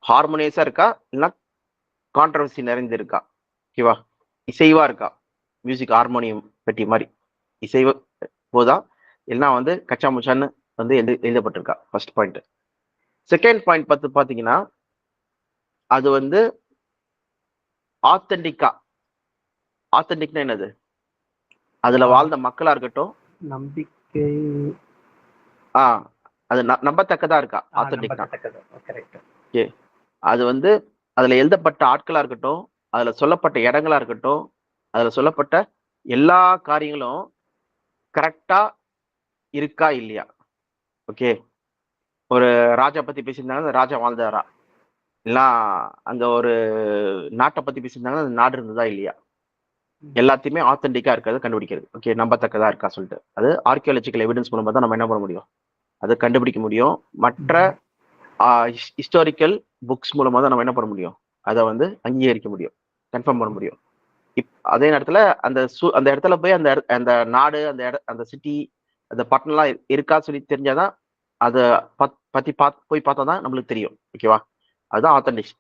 ஹார்மோனியஸா இருக்கா இல்லைன்னா கான்ட்ரவர்சி நிறைந்து இருக்கா? ஓகேவா? இசைவா இருக்கா, மியூசிக் ஹார்மோனியம் பெட்டி மாதிரி இசைவு போதா, இல்லைன்னா வந்து கச்சா முச்சான்னு வந்து எழுதப்பட்டிருக்கா ஃபர்ஸ்ட் பாயிண்ட். செகண்ட் பாயிண்ட் பாத்தீங்கன்னா அது வந்து ஆத்தென்டிக்னா என்னது? அதுல வாழ்ந்த மக்களா இருக்கட்டும், நம்பிக்கை அது நம்பத்தக்கதா இருக்கா? ஆத்தென்டிக்னா ஓகே, அது வந்து அதுல எழுதப்பட்ட ஆட்களா இருக்கட்டும், அதுல சொல்லப்பட்ட இடங்களா இருக்கட்டும், அதுல சொல்லப்பட்ட எல்லா காரியங்களும் கரெக்டா இருக்கா இல்லையா? ஓகே, ஒரு ராஜா பத்தி பேசியிருந்தாங்க, ராஜா வாழ்ந்தாரா, இல்ல அங்க ஒரு நாட்டை பத்தி பேசியிருந்தாங்க, அந்த நாடு இருந்ததா இல்லையா, எல்லாத்தையுமே ஆத்தென்டிக்கா இருக்கிறது கண்டுபிடிக்கிறது. ஓகே, நம்பத்தக்கதா இருக்கா சொல்லிட்டு. அது ஆர்கியாலஜிக்கல் எவிடன்ஸ் மூலமா தான் நம்ம என்ன பண்ண முடியும், அதை கண்டுபிடிக்க முடியும். மற்ற ஹிஸ்டாரிக்கல் புக்ஸ் மூலமா தான் நம்ம என்ன பண்ண முடியும், அதை வந்து அங்கீகரிக்க முடியும், கன்ஃபார்ம் பண்ண முடியும். அதே நேரத்துல அந்த இடத்துல போய் அந்த நாடு, அந்த சிட்டி, அந்த பட்டணம்லாம் இருக்கா சொல்லி தெரிஞ்சாதான் அதை பத்தி போய் பார்த்தா தான் நம்மளுக்கு தெரியும். ஓகேவா? அதுதான் ஆத்தென்டிக்,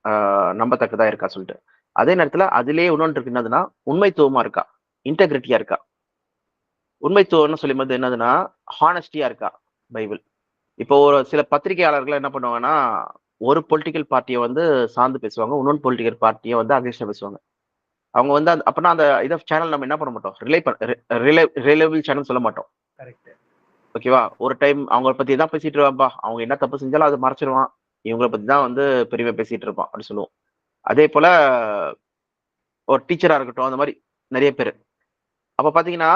நம்பத்தக்கதா இருக்கா சொல்லிட்டு. அதே நேரத்துல அதுலயே இன்னொன்று இருக்கு, என்னதுன்னா உண்மைத்துவமா இருக்கா, இன்டெகிரிட்டியா இருக்கா. உண்மைத்துவம்னு சொல்லும் போது என்னதுன்னா ஹானஸ்டியா இருக்கா பைபிள். இப்போ ஒரு சில பத்திரிகையாளர்கள் என்ன பண்ணுவாங்கன்னா ஒரு பொலிட்டிக்கல் பார்ட்டியை வந்து சார்ந்து பேசுவாங்க, இன்னொன்று பொலிட்டிக்கல் பார்ட்டியை வந்து அகேன்ஸ்டா பேசுவாங்க. அவங்க வந்து அப்படின்னா அந்த இதை சேனல் நம்ம என்ன பண்ண மாட்டோம், ரிலேபிள் சேனல் சொல்ல மாட்டோம். கரெக்ட். ஓகேவா? ஒரு டைம் அவங்கள பத்தி தான் பேசிட்டு இருப்பான்பா, அவங்க என்ன தப்பு செஞ்சாலும் அதை மறைச்சிருவான், இவங்கள பத்தி தான் வந்து பெரியவா பேசிட்டு இருப்பான் அப்படின்னு சொல்லுவோம். அதே போல ஒரு டீச்சரா இருக்கட்டும், அந்த மாதிரி நிறைய பேர். அப்ப பாத்தீங்கன்னா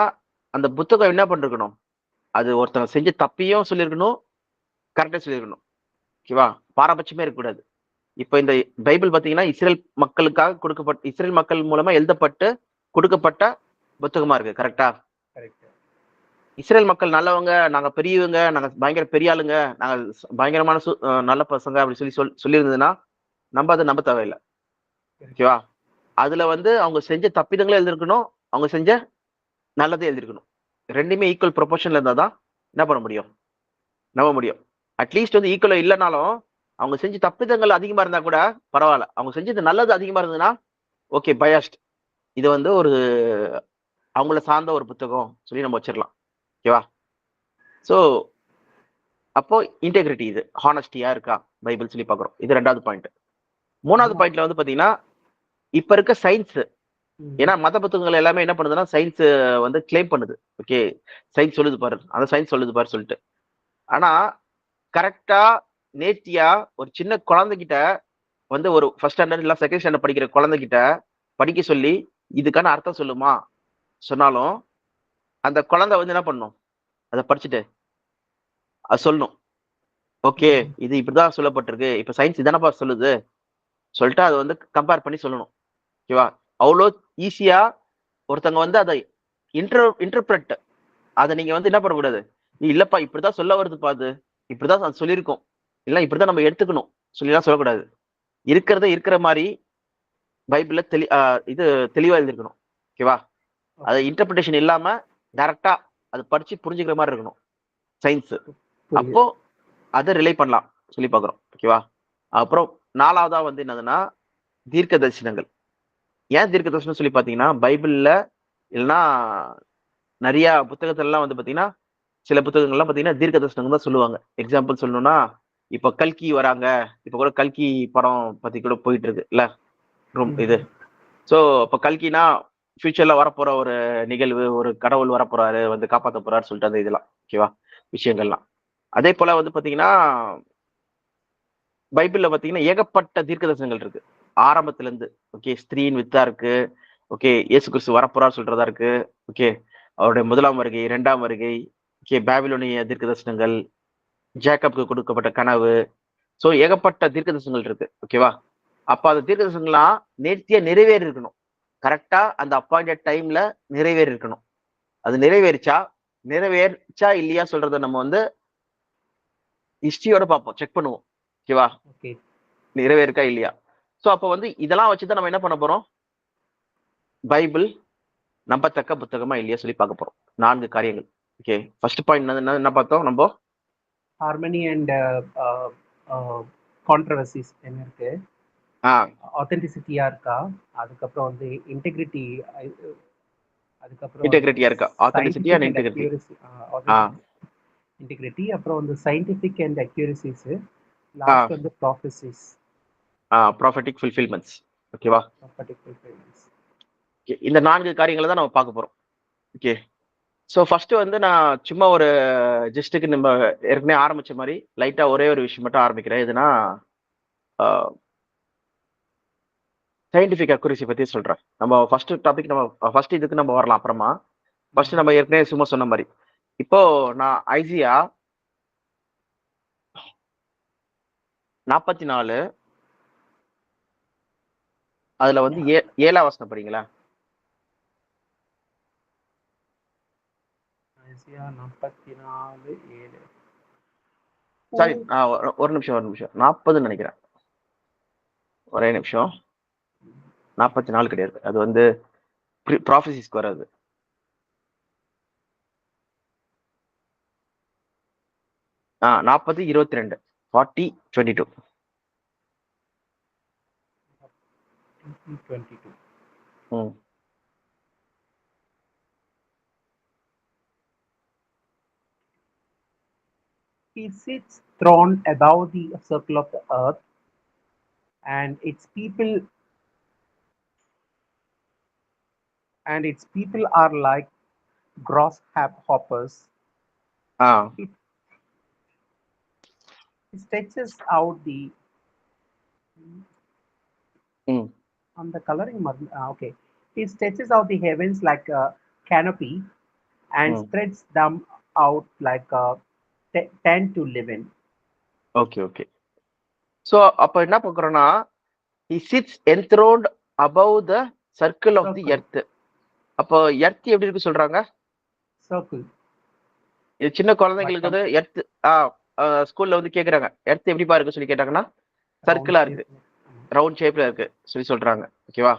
அந்த புத்தகம் என்ன பண்ணிருக்கணும், அது ஒருத்தங்க செஞ்ச தப்பையும் சொல்லியிருக்கணும், கரெக்டா சொல்லியிருக்கணும். ஓகேவா? பாரபட்சமே இருக்கக்கூடாது. இப்ப இந்த பைபிள் பாத்தீங்கன்னா இஸ்ரேல் மக்களுக்காக கொடுக்கப்பட்ட, இஸ்ரேல் மக்கள் மூலமா எழுதப்பட்டு கொடுக்கப்பட்ட புத்தகமா இருக்கு. கரெக்டா? கரெக்ட். இஸ்ரேல் மக்கள் நல்லவங்க, நாங்க பெரியவங்க, நாங்க பயங்கர பெரிய ஆளுங்க, நாங்க பயங்கரமான நல்ல பசங்க அப்படி சொல்லி இருந்ததுன்னா நம்ம அதை நம்ப தேவையில்லை. ஓகேவா? அதுல வந்து அவங்க செஞ்ச தப்பிதங்களும் எழுதிருக்கணும், அவங்க செஞ்ச நல்லதே எழுதிருக்கணும். ரெண்டுமே ஈக்குவல் ப்ரொபோர்ஷன்ல இருந்தா தான் என்ன பண்ண முடியும், நம்ப முடியும். அட்லீஸ்ட் வந்து ஈக்குவலா இல்லைனாலும் அவங்க செஞ்ச தப்பிதங்கள் அதிகமா இருந்தா கூட பரவாயில்ல, அவங்க செஞ்சது நல்லது அதிகமா இருந்ததுன்னா ஓகே, பயாஸ்ட், இது வந்து ஒரு அவங்கள சார்ந்த ஒரு புத்தகம் சொல்லி நம்ம வச்சிடலாம். ஓகேவா? ஸோ அப்போ இன்டெகிரிட்டி, இது ஹானஸ்டியா இருக்கா பைபிள் சொல்லி பார்க்குறோம். இது ரெண்டாவது பாயிண்ட். மூணாவது பாயிண்ட்ல வந்து பாத்தீங்கன்னா இப்ப இருக்க சயின்ஸ், ஏன்னா மத புத்தகங்கள் எல்லாமே என்ன பண்ணுதுன்னா சயின்ஸ் வந்து கிளைம் பண்ணுது. ஓகே, சயின்ஸ் சொல்லுது பாரு, அந்த சயின்ஸ் சொல்லுது பாரு சொல்லிட்டு. ஆனா கரெக்டா நேர்த்தியா ஒரு சின்ன குழந்தைகிட்ட வந்து ஒரு ஃபர்ஸ்ட் ஸ்டாண்டர்ட் இல்ல செகண்ட் ஸ்டாண்டர்ட் படிக்கிற குழந்தைகிட்ட படிக்க சொல்லி இதுக்கான அர்த்தம் சொல்லுமா சொன்னாலும் அந்த குழந்தை வந்து என்ன பண்ணும், அதை படிச்சுட்டு அது சொல்லணும். ஓகே, இது இப்படிதான் சொல்லப்பட்டிருக்கு, இப்ப சயின்ஸ் இதானப்பா சொல்லுது சொல்லிட்டு அதை வந்து கம்பேர் பண்ணி சொல்லணும். ஓகேவா? அவ்வளோ ஈஸியா ஒருத்தங்க வந்து அதை இன்டர்பிரட், அதை நீங்க வந்து என்ன பண்ணக்கூடாது, இல்லப்பா இப்படிதான் சொல்ல வருதுப்பா, அது இப்படிதான் சொல்லியிருக்கோம், இல்ல இப்படிதான் நம்ம எடுத்துக்கணும் சொல்லிலாம் சொல்லக்கூடாது. இருக்கிறத இருக்கிற மாதிரி பைபிள்ல இது தெளிவா எழுதிருக்கணும். ஓகேவா? அது இன்டர்பிரிட்டேஷன் இல்லாம டைரக்டா அது படிச்சு புரிஞ்சுக்கிற மாதிரி இருக்கணும் சயின்ஸ். அப்போ அதை ரிலே பண்ணலாம் சொல்லி பாக்குறோம். ஓகேவா? அப்புறம் நாலாவதா வந்து என்னதுன்னா தீர்க்க தரிசனங்கள். ஏன் தீர்க்க தரிசனம் சொல்லி பாத்தீங்கன்னா பைபிள்ல இல்லைன்னா நிறைய புத்தகத்துல எல்லாம் வந்து பாத்தீங்கன்னா சில புத்தகங்கள்லாம் பாத்தீங்கன்னா தீர்க்க தரிசனம் தான் சொல்லுவாங்க. எக்ஸாம்பிள் சொல்லணும்னா இப்ப கல்கி வராங்க, இப்ப கூட கல்கி படம் பத்தி கூட போயிட்டு இருக்கு இல்ல இது. சோ இப்ப கல்கினா ஃபியூச்சர்ல வரப்போற ஒரு நிகழ்வு, ஒரு கடவுள் வரப்போறாரு வந்து காப்பாத்த போறாரு சொல்லிட்டு அந்த இதெல்லாம். ஓகேவா? விஷயங்கள்லாம். அதே போல வந்து பாத்தீங்கன்னா பைபிள்ல பாத்தீங்கன்னா ஏகப்பட்ட தீர்க்க தரிசனங்கள் இருக்கு ஆரம்பத்துல இருந்து. ஓகே, ஸ்திரீயின் வித்தா இருக்கு, ஓகே இயேசு கிறிஸ்து வரப்போறார் சொல்றதா இருக்கு, ஓகே அவருடைய முதலாம் வருகை, இரண்டாம் வருகை, ஓகே பாபிலோனிய தீர்க்க தரிசனங்கள், ஜேக்கப்க்கு கொடுக்கப்பட்ட கனவு. சோ ஏகப்பட்ட தீர்க்க தரிசனங்கள் இருக்கு. ஓகேவா? அப்ப அந்த தீர்க்க தரிசனங்கள்லாம் நேர்த்தியா நிறைவேறி இருக்கணும். கரெக்டா அந்த அப்பாயிண்டட் டைம்ல நிறைவேறி இருக்கணும். அது நிறைவேறிச்சா இல்லையா சொல்றத நம்ம வந்து ஹிஸ்டரியோட பார்ப்போம், செக் பண்ணுவோம். ஓகேவா? நிறைவேறிக்கா இல்லையா. சோ அப்ப வந்து இதெல்லாம் வச்சுதான் நம்ம என்ன பண்ண போறோம், பைபிள் நம்பத்தக்க புத்தகமா இல்லையா சொல்லி பார்க்க போறோம். 4 காரியங்கள். ஓகே, ஃபர்ஸ்ட் பாயிண்ட் என்ன பார்த்தோம் நம்ம, ஹார்மனி அண்ட் கான்ட்ரவர்சிஸ் என்ன இருக்கு, ஆத்தென்டிசிட்டியா இருக்கா, அதுக்கப்புறம் வந்து இன்டெகிரிட்டி, அதுக்கப்புறம் வந்து இன்டெகிரிட்டியா இருக்கா, ஆத்தென்டிசிட்டி அண்ட் இன்டெகிரிட்டி. இன்டெகிரிட்டி, அப்புறம் வந்து சயின்டிஃபிக் அண்ட் அக்யூரசிஸ், லாஸ்ட் வந்து ப்ராஃபசிஸ், ப்ராஃபெட்டிக் ஃபுல்ஃபில்மெண்ட்ஸ். ஓகேவா? ப்ராஃபெட்டிக் ஃபுல்ஃபில்மெண்ட்ஸ். இந்த 4 காரியங்களை தான் நம்ம பார்க்க போறோம். ஓகே, ஸோ ஃபர்ஸ்ட் வந்து நான் சும்மா ஒரு ஜஸ்ட்டுக்கு நம்ம ஏற்கனவே ஆரம்பிச்ச மாதிரி லைட்டா ஒரே ஒரு விஷயம் மட்டும் ஆரம்பிக்கிறேன். எதுனா சயின்டிஃபிக் அக்குரசி பத்தி சொல்றேன். நம்ம ஃபர்ஸ்ட் டாபிக், நம்ம ஃபர்ஸ்ட் இதுக்கு நம்ம வரலாம் அப்புறமா. ஃபர்ஸ்ட் நம்ம ஏற்கனவே சும்மா சொன்ன மாதிரி இப்போ நான் ஐசியா 44 அதுல வந்து 7ஆம் வசனம் படிங்களா. ஐசியா 44:7. சாரி, ஒரு நிமிஷம் 40 நினைக்கிறேன். ஒரே நிமிஷம். 44 கிடையாது, அது வந்து ப்ராஃபசிஸ்க்கு வராது. 40:22, 40:22. 22. He sits throned above the circle of the earth. and its people are like grasshoppers. Ah It, it stretches out the ம் on the coloring. Okay, it stretches out the heavens like a canopy and ம் spreads them out like a tent to live in. Okay okay. So அப்போ என்ன பார்க்குறோன்னா, he sits enthroned above the circle of the Circle, earth. அப்போ earth எப்படி இருக்கு சொல்றாங்க? circle, இது சின்ன குழந்தைங்களுக்கு வட்டம், வந்து எர்த் ஸ்கூல்ல வந்து கேக்குறாங்க, எர்த் எப்படிப்பா இருக்கு சொல்லி கேட்டாங்கன்னா, round சர்க்கிளா shape. இருக்கு, ரவுண்ட் ஷேப்ல இருக்கு சொல்லி சொல்றாங்க. ஓகேவா?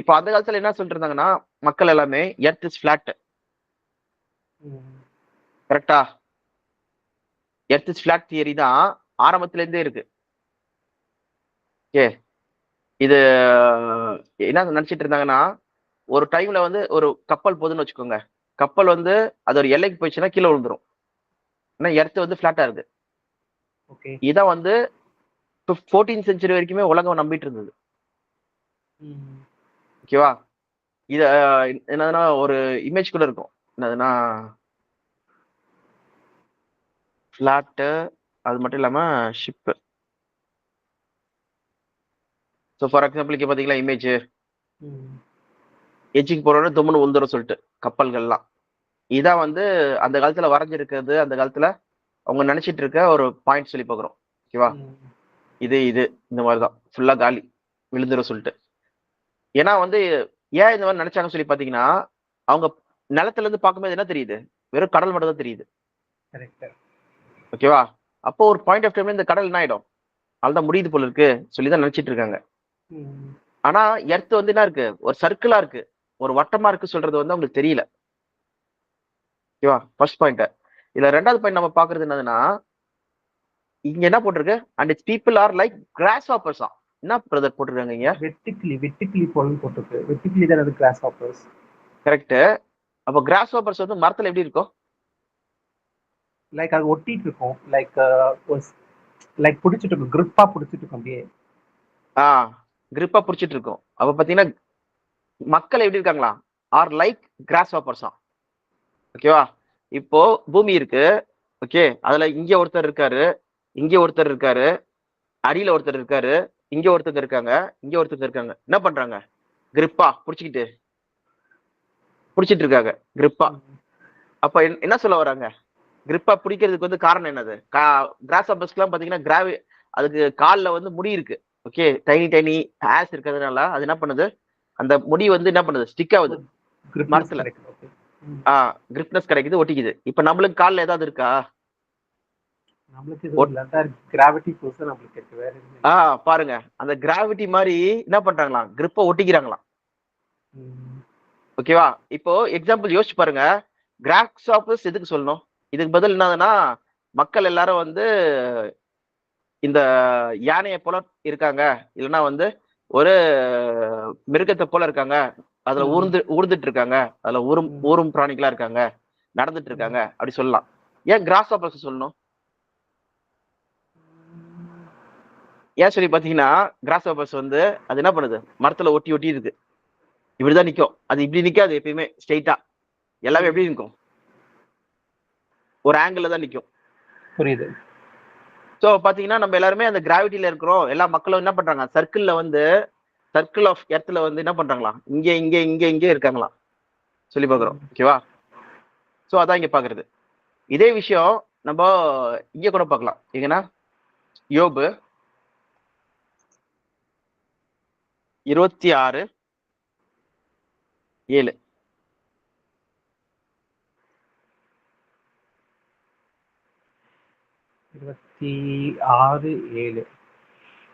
இப்போ அந்த காலத்துல என்ன சொல்லிட்டு இருந்தாங்கன்னா, மக்கள் எல்லாமே எர்த் இஸ் ஃபிளாட். கரெக்டா? எர்த் இஸ் ஃபிளாட் தியரி தான் ஆரம்பத்துல இருந்தே இருக்கு. ஓகே, இது என்ன நினைச்சிட்டு இருந்தாங்கன்னா, ஒரு டைம்ல வந்து ஒரு கப்பல் போகுதுன்னு வச்சுக்கோங்க, கப்பல் வந்து அது ஒரு எல்லைக்கு போயிடுச்சுன்னா கீழே விழுந்துரும். ஏன்னா எர்த் வந்து ஃபிளாட்டா இருக்கு. ஓகே. இதான் வந்து 14th செஞ்சுரி வரைக்குமே உலகம் நம்பிட்டு இருந்தது. ஓகேவா? இத என்னதுன்னா ஒரு இமேஜ் கூட இருக்கும், என்னதுன்னா ஃபிளாட்டு, அது மட்டும் இல்லாம ஷிப்பு. ஸோ ஃபார் எக்ஸாம்பிள் இங்க பாத்தீங்களா இமேஜ், எஜ்ஜுக்கு போறோட தொம்முன்னு உந்துரும் சொல்லிட்டு கப்பல்கள்லாம். இதான் வந்து அந்த காலத்துல வரைஞ்சிருக்கிறது, அந்த காலத்துல அவங்க நினைச்சிட்டு இருக்க ஒரு பாயிண்ட் சொல்லி பாக்குறோம். ஓகேவா? இது இந்த மாதிரிதான் ஃபுல்லா காலி விழுந்துரும் சொல்லிட்டு. ஏன்னா வந்து ஏன் இந்த மாதிரி நினைச்சாங்கன்னு சொல்லி பாத்தீங்கன்னா, அவங்க நிலத்துல இருந்து பார்க்கும்போது என்ன தெரியுது, வெறும் கடல் மட்டும் தான் தெரியுது. ஓகேவா? அப்போ ஒரு பாயிண்ட் ஆஃப் டைம்ல இந்த கடல் என்ன ஆயிடும், அதுதான் முடியுது போல இருக்கு சொல்லிதான் நினைச்சிட்டு இருக்காங்க. ஆனா எர்த் வந்து என்ன இருக்கு, ஒரு சர்க்கிளா இருக்கு, ஒரு வட்டமா இருக்கு சொல்றது வந்து அவங்களுக்கு தெரியல. ஓகேவா? First point. இதுல ரெண்டாவது பாயிண்ட் நம்ம பாக்குறது என்னதுன்னா, இங்க என்ன போட்டிருக்கு, and it's people are like cross hoppers. என்ன பிரதர் போட்டிருக்காங்க இங்க? வெட்டிக்கிளி போலன்னு போட்டிருக்கு. வெட்டிக்கிளி தான் அது கிராஸ் ஹாப்பர்ஸ். கரெக்ட். அப்போ கிராஸ் ஹாப்பர்ஸ் வந்து மரத்துல எப்படி இருக்கும்? லைக் அது ஒட்டிட்டு இருக்கும், லைக் பிடிச்சிட்டு இருக்கும், கிரிப்பா பிடிச்சிட்டு இருக்கும் அப்படியே. கிரிப்பா பிடிச்சிட்டு இருக்கும். அப்ப பாத்தீங்கன்னா மக்கள் எப்படி இருக்காங்களா, ஆர் லைக் கிராஸ் ஹாப்பர்ஸ். ஓகேவா? இப்போ பூமி இருக்கு, ஓகே, அதுல இங்க ஒருத்தர் இருக்காரு, இங்க ஒருத்தர் இருக்காரு, அடியில ஒருத்தர் இருக்காரு, இங்க ஒருத்தர் இருக்காங்க, இங்க ஒருத்தர் இருக்காங்க. என்ன பண்றாங்க, கிரிப்பா பிடிச்சிட்டு இருக்காங்க, கிரிப்பா. அப்ப என்ன சொல்ல வராங்க, கிரிப்பா பிடிக்கிறதுக்கு வந்து காரணம் என்னது? கிராஸ் ஹாப்பர்ஸ்க்குலாம் பாத்தீங்கன்னா அதுக்கு கால்ல வந்து முடி இருக்கு. ஓகே, டைனி ஹேர்ஸ் இருக்கிறதுனால அது என்ன பண்ணுது, அந்த முடி வந்து என்ன பண்ணுது, ஸ்டிக் ஆகுது மரத்துல. கிரிப்னஸ் கிடைக்குது, ஒட்டிக்குது. இப்ப நம்மளுக்கு கால்ல ஏதாவது இருக்கா? பாருங்க, அந்த கிராவிட்டி மாதிரி என்ன பண்றாங்களாம், கிரிப்ப ஒட்டிக்கிறாங்களாம். ஓகேவா? இப்போ எக்ஸாம்பிள் யோசிச்சு பாருங்க, கிராஸ் ஹாப்பர்ஸ் எதுக்கு சொல்லணும், இதுக்கு பதில் என்னதுன்னா, மக்கள் எல்லாரும் வந்து இந்த யானையை போல இருக்காங்க, இல்லைன்னா வந்து ஒரு மிருகத்தை போல இருக்காங்க, அதுல ஊர்ந்துட்டு இருக்காங்க, அதுல ஊரும் பிராணிகளா இருக்காங்க, நடந்துட்டு இருக்காங்க, அப்படி சொல்லலாம். ஏன் கிராஸ் ஹாப்பர்ஸ் சொல்லணும்? ஏன் சொல்லி பாத்தீங்கன்னா, கிராஸ் ஹாப்பர்ஸ் வந்து அது என்ன பண்ணுது, மரத்துல ஒட்டி ஒட்டி இருக்கு, இப்படிதான் நிக்கும். அது இப்படி நிக்காது எப்பயுமே ஸ்ட்ரெயிட்டா, எல்லாமே எப்படி நிற்கும், ஒரு ஆங்கிள் தான் நிக்கும். புரியுது. சோ பாத்தீங்கன்னா நம்ம எல்லாருமே அந்த கிராவிட்டில இருக்கிறோம். எல்லா மக்களும் என்ன பண்றாங்க, சர்க்கிள் ஆஃப் எர்த்ல வந்து என்ன பண்றாங்களா, இங்க இங்க இங்க இங்க இருக்காங்களா சொல்லி பாக்குறோம். ஓகேவா? சோ அதான் இங்க பாக்குறது. இதே விஷயம் நம்ம இங்க கூட பார்க்கலாம். எங்கன்னா யோபு 26:7.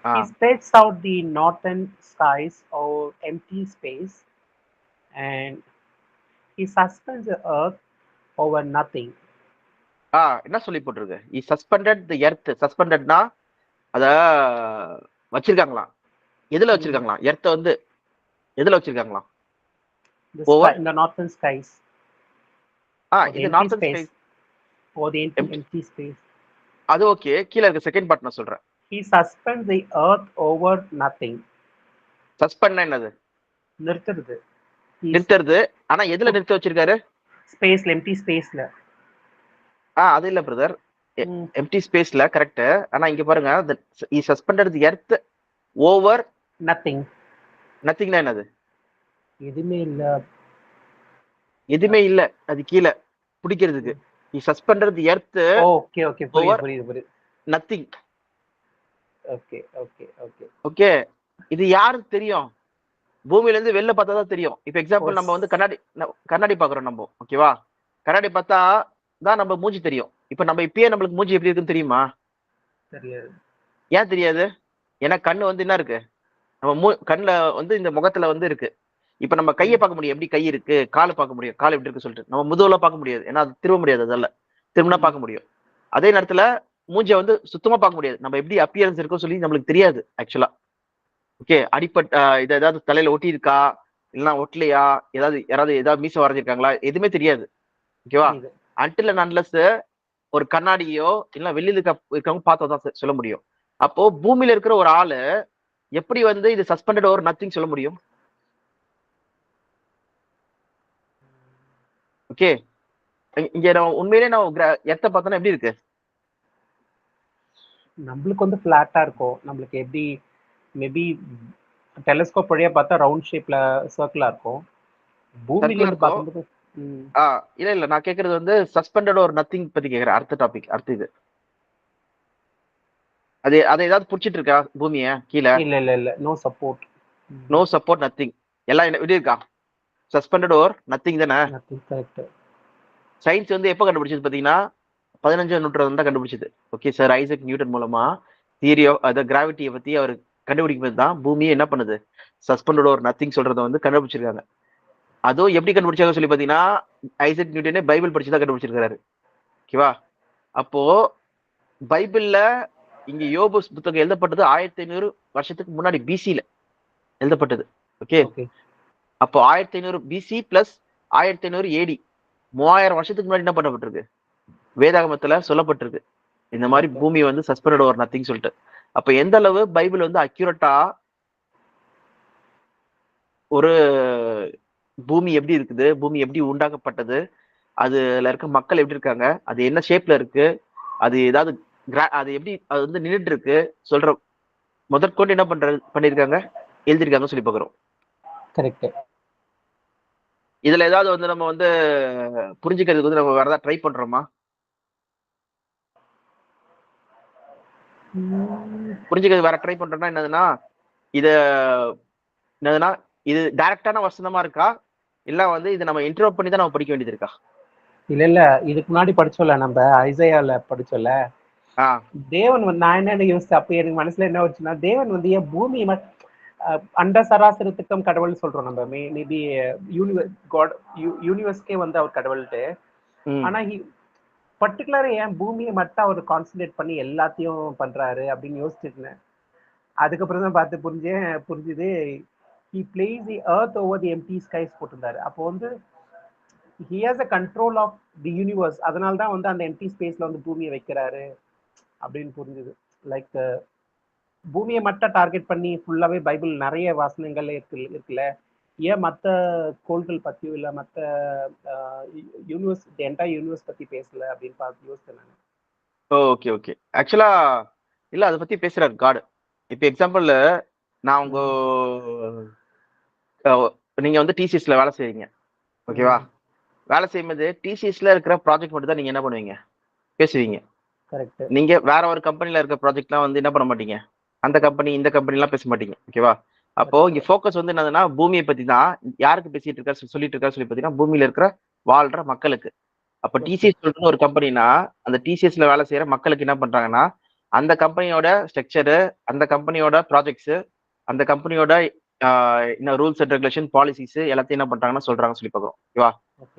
He spreads out the northern skies over empty space, and he suspends the earth over nothing. என்ன சொல்லி போட்டிருக்கு, he suspended the earth. சஸ்பெண்டட்னா அத வச்சிருக்காங்களாம். எதுல வச்சிருக்காங்களாம், எர்த்த வந்து எதுல வச்சிருக்காங்களாம், the northern skies. இது northern skies, or the empty space. அது ஓகே. கீழ இருக்க செகண்ட் பார்ட் நான் சொல்றேன். He suspends the earth over nothing. சஸ்பெண்ட்னா என்னது? நிறுத்துறது. He's நிறுத்துறது. ஆனா எதுல put நிறுத்த வச்சிருக்காரு? space, empty spaceல. அது இல்ல பிரதர். ம், எம்டி ஸ்பேஸ்ல கரெக்ட். ஆனா இங்க பாருங்க, he suspended the earth over nothing. நத்திங்னா என்னது? எதுவுமே இல்ல. எதுவுமே இல்ல. அது கீழே பிடிக்கிறதுக்கு. he suspended the earth okay okay, புரியுது over புரியுது புரியுது. nothing. Okay okay okay. Okay. இது யாருக்கு தெரியும்? பூமியில இருந்து வெளில பார்த்தா தான் தெரியும். இப்ப எக்ஸாம்பிள் ஓ, நம்ம வந்து கண்ணாடி பாக்குறோம் நம்ம. ஓகேவா? கண்ணாடி பார்த்தா தான் நம்ம மூஞ்சி தெரியும். இப்ப நம்ம இப்பயே நம்மளுக்கு மூஞ்சி எப்படி இருக்குன்னு தெரியுமா? தெரியாது. ஏன் தெரியாது? ஏன்னா கண்ணு வந்து என்ன இருக்கு? நம்ம கண்ணுல வந்து இந்த முகத்துல வந்து இருக்கு. இப்ப நம்ம கையை பார்க்க முடியும். எப்படி கை இருக்கு, காலை பார்க்க முடியும். கால் எப்படி இருக்கு சொல்லிட்டு நம்ம முதுகுல பார்க்க முடியாது. ஏன்னா அது திரும்ப முடியாது. அதெல்லாம் திரும்பினா பார்க்க முடியும். அதே நேரத்துல மூஞ்சை வந்து சுத்தமா பார்க்க முடியாது. நம்ம எப்படி அப்பியரன்ஸ் இருக்கோ சொல்லி நம்மளுக்கு தெரியாது ஆக்சுவலா. ஓகே. அடிப்பட்ட இது ஏதாவது தலையில ஒட்டி இருக்கா, இல்லைன்னா ஒட்டலையா, யாராவது மீசை வரைஞ்சிருக்காங்களா, எதுவுமே தெரியாது. ஓகேவா? புரியுது. அன்டில் அண்ட் அன்லெஸ் ஒரு கண்ணாடியோ இல்ல வெளியில இருக்கவங்க பார்த்தா சொல்ல முடியும். அப்போ பூமியில இருக்கிற ஒரு ஆளு எப்படி வந்து இது சஸ்பெண்டட் ஓவர் நத்திங் சொல்ல முடியும்? ஓகே. இங்க நான் உண்மையிலேயே நான் எர்த்த பார்த்தோன்னா எப்படி இருக்கு? நம்மளுக்கு வந்து ஃபிளாட்டா இருக்கும். நம்மளுக்கு எப்படி மேபி டெலஸ்கோப் வழியா பார்த்தா ரவுண்ட் ஷேப்ல சர்க்கிளா இருக்கும். பூமியில சர்க்குலர் இருந்து இருக்கும். பார்க்கும்போது ம், இல்ல நான் கேக்குறது வந்து சஸ்பெண்டட் ஓவர் நத்திங் பத்தி கேக்குறேன். அடுத்த டாபிக், அடுத்த இது. அதை ஏதாவது புடிச்சிட்டு இருக்கா பூமிய கீழே? இல்ல இல்ல இல்ல, no support. No support, nothing. எல்லாம் எப்படி இருக்கா? சஸ்பெண்டட் ஓவர் நத்திங் தானே? Nothing, correct. சயின்ஸ் வந்து எப்போ கண்டுபிடிச்சது பாத்தீங்கன்னா 15ஆம் நூற்றாண்டு தான் கண்டுபிடிச்சது. ஓகே சார், ஐசக் நியூட்டன் மூலமா தியரி ஆஃப் அத கிராவிட்டியை பத்தி அவர் கண்டுபிடிக்கும் போது தான் பூமியை என்ன பண்ணுது, சஸ்பெண்டட் ஓவர் நத்திங் சொல்றத வந்து கண்டுபிடிச்சிருக்காங்க. அதுவும் எப்படி கண்டுபிடிச்சாங்க சொல்லி பாத்தீங்கன்னா ஐசக் நியூட்டனே பைபிள் படிச்சுதான் கண்டுபிடிச்சிருக்காரு. ஓகேவா? அப்போ பைபிள்ல இங்க யோபு புத்தகம் எழுதப்பட்டது 1500 வருஷத்துக்கு முன்னாடி பிசில எழுதப்பட்டது. ஓகே. ஓகே. அப்போ 1500 பிசி பிளஸ் 1500 ஏடி, 3000 வருஷத்துக்கு முன்னாடி என்ன பண்ணப்பட்டிருக்கு, வேதாகமத்துல சொல்லப்பட்டிருக்கு இந்த மாதிரி பூமி வந்து சஸ்பெண்டட் ஓவர் நத்திங் சொல்லிட்டு. அப்ப எந்த அளவு பைபிள் வந்து அக்யூரேட்டா ஒரு பூமி எப்படி இருக்குது, பூமி எப்படி உண்டாக்கப்பட்டது, அதுல இருக்க மக்கள் எப்படி இருக்காங்க, அது என்ன ஷேப்ல இருக்கு, அது ஏதாவது அது எப்படி அது வந்து நின்றுட்டு இருக்கு சொல்ற முதற்கொண்டு என்ன பண்ணிருக்காங்க, எழுதிருக்காங்க சொல்லி பாக்குறோம். கரெக்ட். இதுல ஏதாவது வந்து நம்ம வந்து புரிஞ்சுக்கிறதுக்கு வந்து நம்ம வேற ஏதாவது ட்ரை பண்றோமா? புரிஞ்சுக்கிறது வேற ட்ரை பண்றோம்னா என்னதுன்னா, இது என்னதுன்னா இது டைரக்டான வசனமா இருக்கா, இல்ல வந்து இது நம்ம இன்டர்வ் பண்ணி தான் நம்ம படிக்க வேண்டியது இருக்கா? இல்ல இல்ல, இதுக்கு முன்னாடி படிச்சோம்ல நம்ம ஐசையால படிச்சோம்ல. தேவன் வந்து நான் என்ன யோசிச்சேன் அப்ப எனக்கு மனசுல என்ன வச்சுன்னா, தேவன் வந்து ஏன் பூமியை அண்ட சராசர திட்டம் கடவுள்னு சொல்றோம் நம்ம. மேபி யூனிவர்ஸ்க்கே வந்து அவர் கடவுள்ட்டு. ஆனா பர்டிகுலரா ஏன் பூமியை மட்டும் அவர் கான்சென்ட்ரேட் பண்ணி எல்லாத்தையும் பண்றாரு அப்படின்னு யோசிச்சுட்டு இருந்தேன். அதுக்கப்புறம் தான் பார்த்து புரிஞ்சுது. he plays the earth over the empty skies போட்டிருந்தாரு. அப்போ வந்து he has a control of the universe. அதனால தான் வந்து அந்த எம்டி ஸ்பேஸ்ல வந்து பூமியை வைக்கிறாரு அப்படின்னு புரிஞ்சுது. லைக் பூமியை மட்டும் டார்கெட் பண்ணி ஃபுல்லாவே பைபிள் நிறைய வாசனங்கள் இருக்குல்ல, ஏன் மற்ற கோள்கள் பத்தியும் இல்ல மற்ற யூனிவர்ஸ் என்டையர் யூனிவர்ஸ் பத்தி பேசல அப்படின்னு பார்த்து யோசிச்சேன் நான். Okay okay. ஆக்சுவலா இல்ல அதை பத்தி பேசுறாரு காட். இப்ப எக்ஸாம்பிள் நான் உங்க நீங்க வந்து டிசிஎஸ்ல வேலை செய்றீங்க. ஓகேவா? வேலை செய்யும்போது டிசிஎஸ்ல இருக்கிற ப்ராஜெக்ட் மட்டும் தான் நீங்க என்ன பண்ணுவீங்க, பேசுவீங்க. கரெக்ட். நீங்க வேற ஒரு கம்பெனில இருக்க ப்ராஜெக்ட்லாம் வந்து என்ன பண்ண மாட்டீங்க, அந்த கம்பெனி இந்த கம்பெனி எல்லாம் பேச மாட்டீங்க. ஓகேவா? அப்போ இங்க ஃபோக்கஸ் வந்து என்னதுன்னா பூமியை பத்தி தான். யாருக்கு பேசிட்டு இருக்கா சொல்லிட்டு இருக்கா சொல்லி பாத்தீங்கன்னா பூமியில இருக்கிற வாழ்ற மக்களுக்கு. அப்ப டிசிஎஸ் சொல்லிட்டு ஒரு கம்பெனினா அந்த டிசிஎஸ்ல வேலை செய்யற மக்களுக்கு என்ன பண்றாங்கன்னா அந்த கம்பெனியோட ஸ்ட்ரக்சரு, அந்த கம்பெனியோட ப்ராஜெக்ட்ஸ், அந்த கம்பெனியோட என்ன ரூல்ஸ் அண்ட் ரெகுலேஷன் பாலிசிஸ் எல்லாத்தையும் என்ன பண்றாங்கன்னா சொல்றாங்க சொல்லி பார்க்குறோம். ஓகேவா?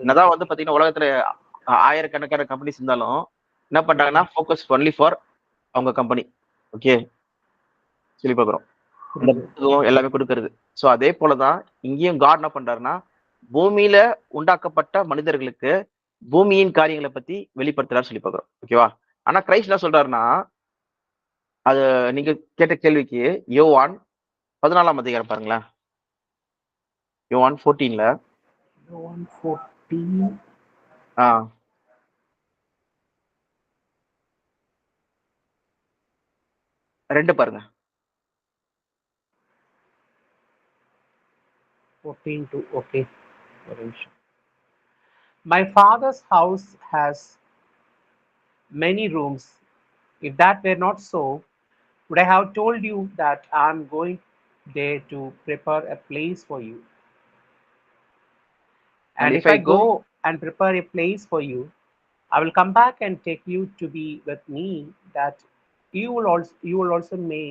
என்னதான் வந்து பாத்தீங்கன்னா உலகத்துல ஆயிரக்கணக்கான கம்பெனிஸ் இருந்தாலும் என்ன பண்றாங்கன்னா ஃபோக்கஸ் ஒன்லி ஃபார் அவங்க கம்பெனி. ஓகே சொல்லி பார்க்குறோம். இந்த புத்தகம் எல்லாமே கொடுக்கறது. ஸோ அதே போலதான் இங்கேயும் காட் என்ன பண்றாருன்னா பூமியில உண்டாக்கப்பட்ட மனிதர்களுக்கு பூமியின் காரியங்களை பத்தி வெளிப்படுத்துறாரு சொல்லி பார்க்குறோம். ஓகேவா? ஆனா கிரைஸ்ட் என்ன சொல்றாருன்னா அது நீங்க கேட்ட கேள்விக்கு யோவான் 14ஆம் அதிகாரம் பாருங்களேன். யோவான் 14ல 114. ஆ 2 பாருங்க. 14 to, okay. ஒரு நிமிஷம். My father's house has many rooms. If that were not so, would I have told you that I'm going there to prepare a place for you? And And if if I I go, go and prepare a place for you, I will come back and take you to be with me, that you will also may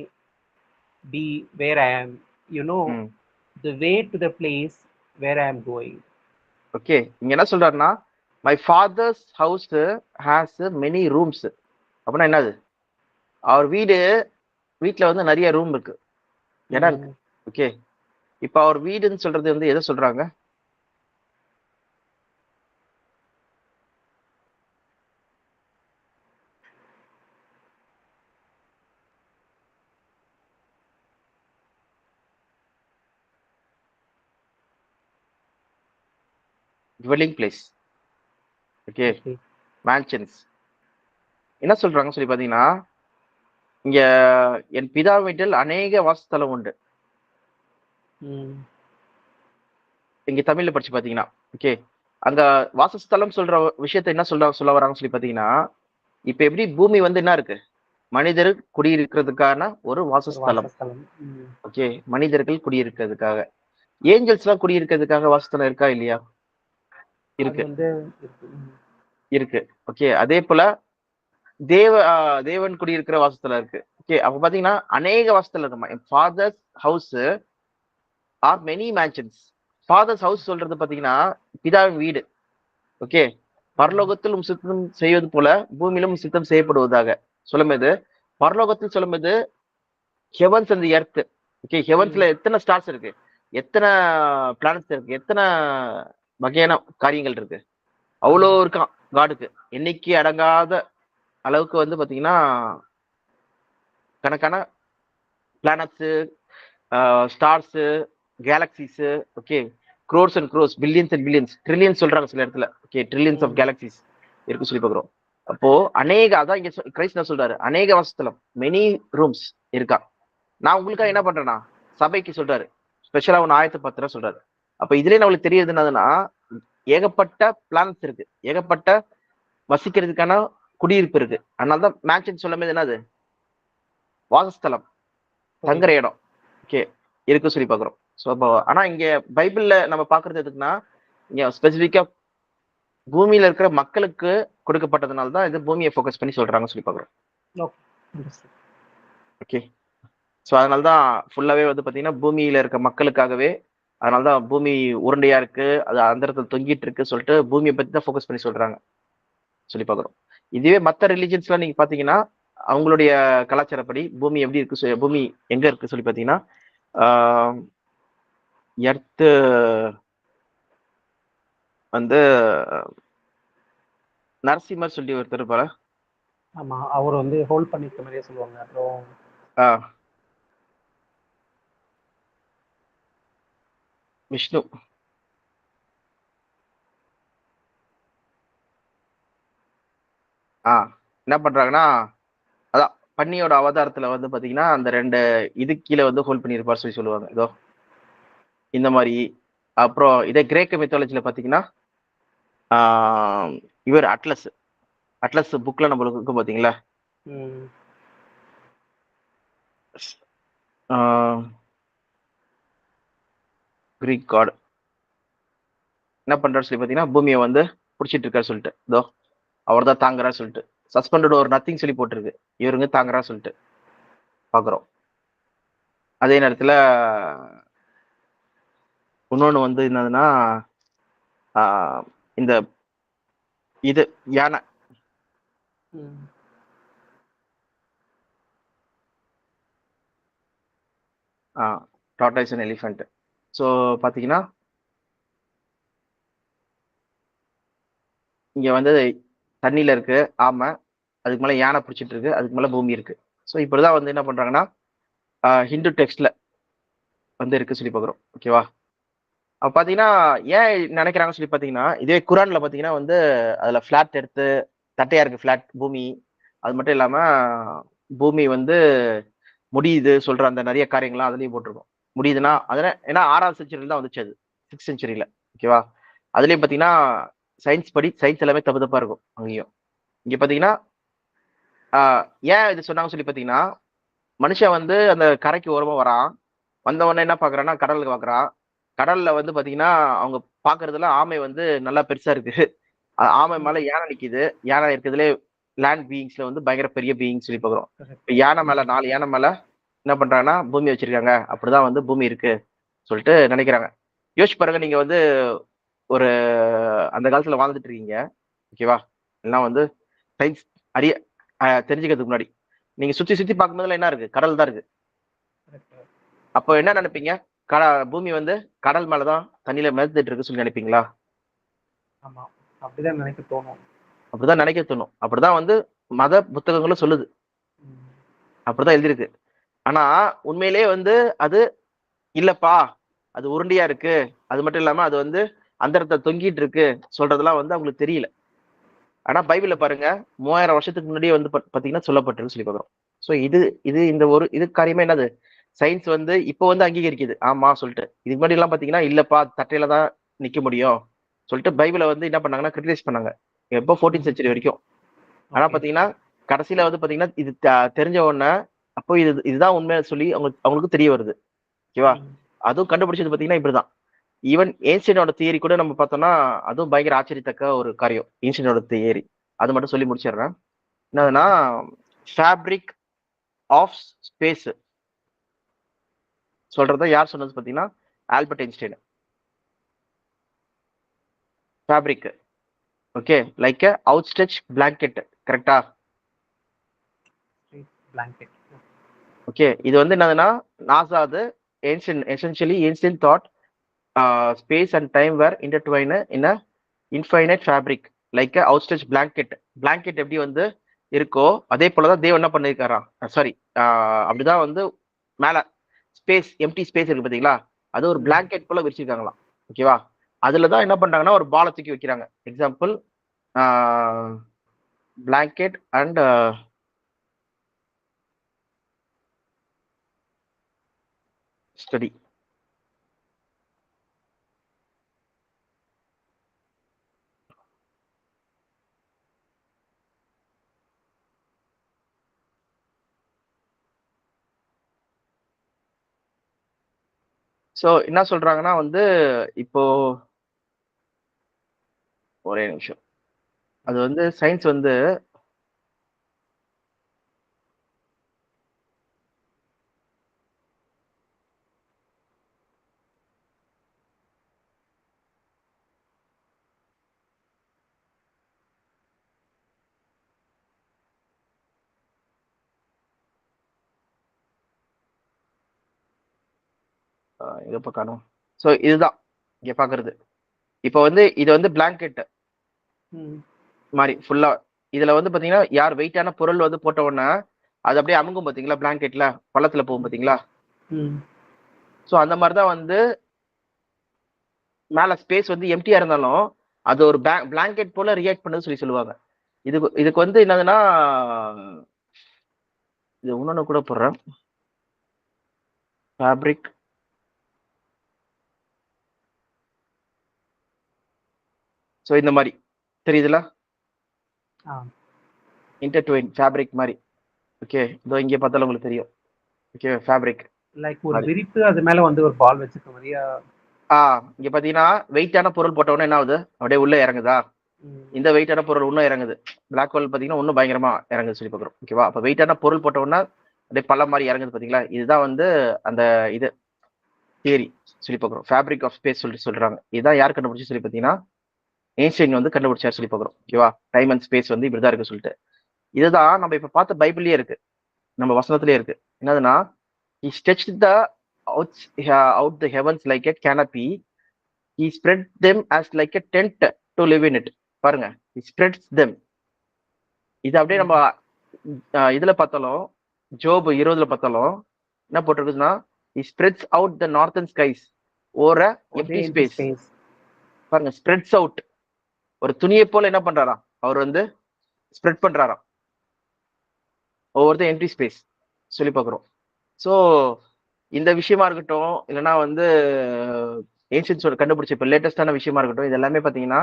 be where I am. You know ம் the way to the place where I am going. Okay, இங்க என்ன சொல்றாருன்னா, my fathers house has many rooms. அப்படின்னா என்னது? அவர் வீட்ல வந்து நிறைய room இருக்கு, இடம் இருக்கு. Mm. ஓகே, இப்ப அவர் வீடுன்னு சொல்றது வந்து எதை சொல்றாங்க? Dwelling place. Okay, Okay. Mansions. என்ன சொல்றாங்க சொல்லி பாத்தீங்கன்னா, இங்க என் பிதா வீட்டில் அநேக வாசஸ்தலம் உண்டு. Mm. இங்க தமிழ்ல படிச்சு பாத்தீங்கன்னா, ஓகே, அங்க வாசஸ்தலம் சொல்ற விஷயத்த என்ன சொல்ல வராங்க சொல்லி பாத்தீங்கன்னா, இப்ப எப்படி பூமி வந்து என்ன இருக்கு? மனிதர் குடியிருக்கிறதுக்கான ஒரு ஒரு வாசஸ்தலம். வாசஸ்தலம். Mm. ஓகே, மனிதர்கள் குடியிருக்கிறதுக்காக. ஏஞ்சல்ஸ் எல்லாம் குடியிருக்கிறதுக்காக வாசஸ்தலம் இருக்கா இல்லையா? அது இருக்கு, வந்து இருக்கு. Mm. இருக்கு. ஓகே, அதே போல தேவன் குடியிருக்கிற வாசஸ்தலம் இருக்கு. ஓகே, அப்ப பாத்தீங்கன்னா அநேக வாசஸ்தலம் இருக்குமா. Fathers house are many mansions. Fathers house சொல்றது பாத்தீங்கன்னா பிதாவின் வீடு. ஓகே, பரலோகத்தில் உம் சித்தம் செய்வது போல பூமியிலும் உம் சித்தம் செய்யப்படுவதாக சொல்லும்போது, பரலோகத்தில் சொல்லும்போது heavens and earth. Okay, Mm. ஹெவன்ஸ்ல எத்தனை ஸ்டார்ஸ் இருக்கு, எத்தனை பிளானட்ஸ் இருக்கு, எத்தனை வகையான காரியங்கள் இருக்கு, அவ்வளோ Mm. இருக்கான் காடுக்கு. எண்ணிக்கை அடங்காத அளவுக்கு வந்து பாத்தீங்கன்னா கணக்கான planets, stars, galaxies. Okay, crores and crores, billions and billions, trillions சொல்றாங்க சில இடத்துல. Okay, trillions of Mm. Galaxies இருக்கு சொல்லி பார்க்கிறோம். அப்போ அநேக, அதான் இங்க கிரைஸ்ட் என்ன சொல்றாரு, அநேக வாசஸ்தலம், மெனி ரூம்ஸ் இருக்கா. நான் உங்களுக்காக என்ன பண்றேன்னா சபைக்கு சொல்றாரு, ஸ்பெஷலா ஒன்று ஆயத்து பத்திரம் சொல்றாரு. அப்ப இதுலயே நம்மளுக்கு தெரியுது என்னதுன்னா, ஏகப்பட்ட பிளானட்ஸ் இருக்கு, ஏகப்பட்ட வசிக்கிறதுக்கான குடியிருப்பு இருக்கு. அதனாலதான் மேன்ஷன் சொல்லும் என்னது, வாசஸ்தலம், தங்குற புரியுது. இடம். ஓகே, இருக்கு சொல்லி பாக்குறோம். ஸோ அப்போ ஆனா இங்க பைபிள்ல நம்ம பாக்குறது எதுக்குன்னா, இங்க ஸ்பெசிபிக்கா பூமியில இருக்கிற மக்களுக்கு கொடுக்கப்பட்டதுனால தான் இது பூமியை ஃபோக்கஸ் பண்ணி சொல்றாங்க சொல்லி பாக்குறோம். Okay. Understood. ஓகே, ஸோ அதனால தான் ஃபுல்லாவே வந்து பாத்தீங்கன்னா பூமியில இருக்க மக்களுக்காகவே, அதனால தான் பூமி உருண்டையா இருக்கு, அது அந்தரத்துல தொங்கிட்டு இருக்கு சொல்லிட்டு பூமியை பத்தி தான் ஃபோக்கஸ் பண்ணி சொல்றாங்க சொல்லி பாக்குறோம். இதுவே மற்ற ரிலிஜியன்ஸ்லாம் நீங்க பாத்தீங்கன்னா அவங்களுடைய கலாச்சாரப்படி பூமி எப்படி இருக்கு, பூமி எங்க இருக்கு சொல்லி பாத்தீங்கன்னா, எர்த்து வந்து நரசிம்மர் சொல்லி ஒருத்தர் இருப்பாரு. ஆமா, அவர் வந்து ஹோல்ட் பண்ணிருக்க மாதிரியே சொல்லுவாங்க. அப்புறம் விஷ்ணு. என்ன பண்றாங்கன்னா, அதான் பன்னியோட அவதாரத்துல வந்து பாத்தீங்கன்னா அந்த 2 இது கீழே வந்து ஹோல்ட் பண்ணியிருப்பார் சொல்லி சொல்லுவாங்க. இதோ இந்த மாதிரி. அப்புறம் இதே கிரேக்க மித்தாலஜில பாத்தீங்கன்னா, இவர் அட்லஸ், அட்லஸ் புக்ல நம்மளுக்கு இருக்கும் பாத்தீங்களா, ம், கிரீக் காட் என்ன பண்றாரு சொல்லி பாத்தீங்கன்னா, பூமியை வந்து பிடிச்சிட்டு இருக்காரு சொல்லிட்டு, இதோ அவர் தான் தாங்குறா சொல்லிட்டு, சஸ்பெண்டட் ஒரு நத்திங் சொல்லி போட்டிருக்கு, இவருங்க தாங்குறா சொல்லிட்டு பாக்குறோம். அதே நேரத்துல இன்னொன்னு வந்து என்னதுன்னா, இந்த இது யானை, ம், டார்டாய்ஸ் அண்ட் எலிஃபென்ட். ஸோ பாத்தீங்கன்னா இங்க வந்து தண்ணியில இருக்கு ஆமை, அதுக்கு மேல யானை பிடிச்சிட்டு இருக்கு, அதுக்கு மேல பூமி இருக்கு. ஸோ இப்படிதான் வந்து என்ன பண்றாங்கன்னா ஹிந்து டெக்ஸ்ட்ல வந்து இருக்கு சொல்லி பார்க்குறோம். ஓகேவா? அப்ப பாத்தீங்கன்னா ஏன் நினைக்கிறாங்கன்னு சொல்லி பாத்தீங்கன்னா, இதே குரான்ல பாத்தீங்கன்னா வந்து அதுல ஃபிளாட் எடுத்து தட்டையா இருக்கு ஃபிளாட் பூமி. அது மட்டும் இல்லாம பூமி வந்து முடியுது சொல்ற அந்த நிறைய காரியங்கள்லாம் அதுலயும் போட்டிருக்கும். முடியுதுன்னா அதெல்லாம் ஏன்னா 6ஆம் செஞ்சுரியில தான் வந்துச்சு அது. 6th செஞ்சுரியில. ஓகேவா? அதுலயும் பாத்தீங்கன்னா சயின்ஸ் படி சயின்ஸ் எல்லாமே தப்பு தப்பா இருக்கும் அங்கேயும். இங்க பாத்தீங்கன்னா ஏன் இது சொன்னாங்க சொல்லி பாத்தீங்கன்னா, மனுஷன் வந்து அந்த கரைக்கு ஓரமா வரான். வந்த உடனே என்ன பாக்குறான்னா கடலுக்கு பாக்குறான். கடல்ல வந்து பாத்தீங்கன்னா அவங்க பாக்குறதுல ஆமை வந்து நல்லா பெருசா இருக்கு. ஆமை மேல யானை நிக்குது. யானை இருக்கிறதுலே லேண்ட் பீயிங்ஸ்ல வந்து பயங்கர பெரிய பீயிங் சொல்லி பாக்குறோம். இப்ப யானை மேல 4 யானை மேல என்ன பண்றாங்கன்னா பூமி வச்சிருக்காங்க. அப்படிதான் வந்து பூமி இருக்கு சொல்லிட்டு நினைக்கிறாங்க. யோசிச்சு பாருங்க, நீங்க வந்து ஒரு அந்த காலத்துல வாழ்ந்துட்டு இருக்கீங்க. ஓகேவா? எல்லாம் வந்து சயின்ஸ் அறிய தெரிஞ்சுக்கிறதுக்கு முன்னாடி நீங்க சுத்தி சுத்தி பார்க்கும்போதுல என்ன இருக்கு? கடல் தான் இருக்கு. அப்போ என்ன நினைப்பீங்க? பூமி வந்து கடல் மேலதான் தண்ணியில மிதந்துட்டு இருக்கு சொல்லி நினைப்பீங்களா? ஆமா, அப்படிதான் நினைக்க தோணும். அப்படிதான் நினைக்க தோணும். அப்படிதான் வந்து மத புத்தகங்களும் சொல்லுது. அப்படிதான் எழுதியிருக்கு. ஆனா உண்மையிலேயே வந்து அது இல்லப்பா, அது உருண்டையா இருக்கு, அது மட்டும் இல்லாம அது வந்து அந்தரத்தை தொங்கிட்டு இருக்கு சொல்றதெல்லாம் வந்து அவங்களுக்கு தெரியல. ஆனா பைபிள்ல பாருங்க 3000 வருஷத்துக்கு முன்னாடியே வந்து பாத்தீங்கன்னா சொல்லப்பட்டிருக்கு சொல்லி பார்க்கிறோம். சோ இது இது இந்த ஒரு இது காரியமே என்னது? சயின்ஸ் வந்து இப்போ வந்து அங்கீகரிக்குது ஆமா சொல்லிட்டு. இதுக்கு முன்னாடி எல்லாம் பாத்தீங்கன்னா இல்லப்பா தட்டையில தான் நிக்க முடியும் சொல்லிட்டு பைபிளை வந்து என்ன பண்ணாங்கன்னா கிரிட்டிசைஸ் பண்ணாங்க. எப்போ 14th செஞ்சுரி வரைக்கும். ஆனா பாத்தீங்கன்னா கடைசியில வந்து பாத்தீங்கன்னா இது தெரிஞ்ச உடனே அப்போ இதுதான் உண்மை சொல்லி அவங்களுக்கு தெரிய வருது. ஓகேவா? அதுவும் கண்டுபிடிச்சது பாத்தீங்கன்னா இப்படிதான். ஈவன் ஏன்ஷியனோட தியரி கூட நம்ம பார்த்தோம்னா அதுவும் பயங்கர ஆச்சரியத்தக்க ஒரு காரியம். ஏன்ஷியனோட தியரி அது மட்டும் சொல்லி முடிச்சிடுறேன். என்னதுன்னா ஃபேப்ரிக் ஆஃப் ஸ்பேஸ் சொல்றத யார் சொன்னது பாத்தீங்கன்னா Albert Einstein. Fabric okay like out stretch blanket. கரெக்டா? பிளாங்கெட். ஓகே, இது வந்து என்னதுன்னா நாசா அது essentially ancient thought space and time were intertwined in a infinite fabric like a outstretched blanket. blanket எப்படி வந்து இருக்கோ அதே போலதான் தேவன் என்ன பண்ணிருக்காராம். சாரி, அப்படிதான் வந்து மேல ஸ்பேஸ் எம்டி ஸ்பேஸ் இருக்கு பாத்தீங்களா, அது ஒரு பிளாங்கெட் போல விரிச்சிருக்காங்களாம். ஓகேவா? அதுலதான் என்ன பண்றாங்கன்னா ஒரு பாலை தூக்கி வைக்கிறாங்க. Example blanket and study. So என்ன சொல்றாங்கன்னா வந்து இப்போ ஒரே நிமிஷம், அது வந்து சயின்ஸ் வந்து இதை பார்க்கணும். ஸோ இதுதான் இங்க பாக்குறது. இப்போ வந்து இது வந்து பிளாங்கெட் மாதிரி ஃபுல்லா. இதுல வந்து பாத்தீங்கன்னா யார் வெயிட்டான பொருள் வந்து போட்ட உடனே அது அப்படியே அமுங்கும் பாத்தீங்களா, பிளாங்கெட்ல பள்ளத்துல போகும் பாத்தீங்களா. ஸோ அந்த மாதிரிதான் வந்து மேல ஸ்பேஸ் வந்து எம்டியா இருந்தாலும் அது ஒரு பிளாங்கெட் போல ரியாக்ட் பண்ணுது சொல்லி சொல்லுவாங்க. இதுக்கு வந்து என்னதுன்னா இது இன்னொன்னு கூட போடுறேன். ஃபேப்ரிக் ஸோ இந்த மாதிரி தெரியுதுல, இன்டர்ட்வைன் ஃபேப்ரிக் மாதிரி. ஓகே, இதோ இங்கே பார்த்தாலும் உங்களுக்கு தெரியும். ஓகே, ஃபேப்ரிக் லைக் ஒரு விரிப்பு, அது மேல வந்து ஒரு பால் வச்சிருக்க மாதிரியா. இங்க பாத்தீங்கன்னா வெயிட்டான பொருள் போட்ட உடனே என்ன ஆகுது, அப்படியே உள்ள இறங்குதா. இந்த வெயிட்டான பொருள் இன்னும் இறங்குது. பிளாக் ஹோல் பாத்தீங்கன்னா இன்னும் பயங்கரமா இறங்குது சொல்லி பாக்குறோம். ஓகேவா? அப்ப வெயிட்டான பொருள் போட்ட உடனே அப்படியே பள்ள மாதிரி இறங்குது பாத்தீங்களா. இதுதான் வந்து அந்த இது தியரி சொல்லி பாக்குறோம். ஃபேப்ரிக் ஆஃப் ஸ்பேஸ் சொல்லிட்டு சொல்றாங்க. இதுதான் யார் கண்டுபிடிச்சு சொல்லி பாத்தீங்கன்னா ஐன்ஸ்டைன் வந்து கண்டுபிடிச்சாரு சொல்லி பாக்குறோம். ஓகேவா? டைம் அண்ட் ஸ்பேஸ் வந்து இப்படிதான் இருக்கு சொல்லிட்டு. இதுதான் நம்ம இப்ப பார்த்த பைபிள்லயே இருக்கு, நம்ம வசனத்திலேயே இருக்கு. என்னதுன்னா he stretched the out the heavens like a canopy, he spread them as like a tent to live in it. பாருங்க, he spreads them. இது அப்படியே நம்ம இதுல பார்த்தாலும் ஜோப் 20ல பார்த்தாலும் என்ன போட்டிருக்குதுன்னா spreads out the northern skies over empty space. பாருங்க, ஸ்ப்ரெட்ஸ் அவுட், ஒரு துணியை போல என்ன பண்றாராம் அவர் வந்து ஸ்ப்ரெட் பண்றாராம் ஒவ்வொருத்தர் எம்டி ஸ்பேஸ் சொல்லி பார்க்குறோம். ஸோ இந்த விஷயமா இருக்கட்டும், இல்லைன்னா வந்து ஏன்ஷியன்ஸோட கண்டுபிடிச்ச இப்போ லேட்டஸ்டான விஷயமா இருக்கட்டும், இது எல்லாமே பார்த்தீங்கன்னா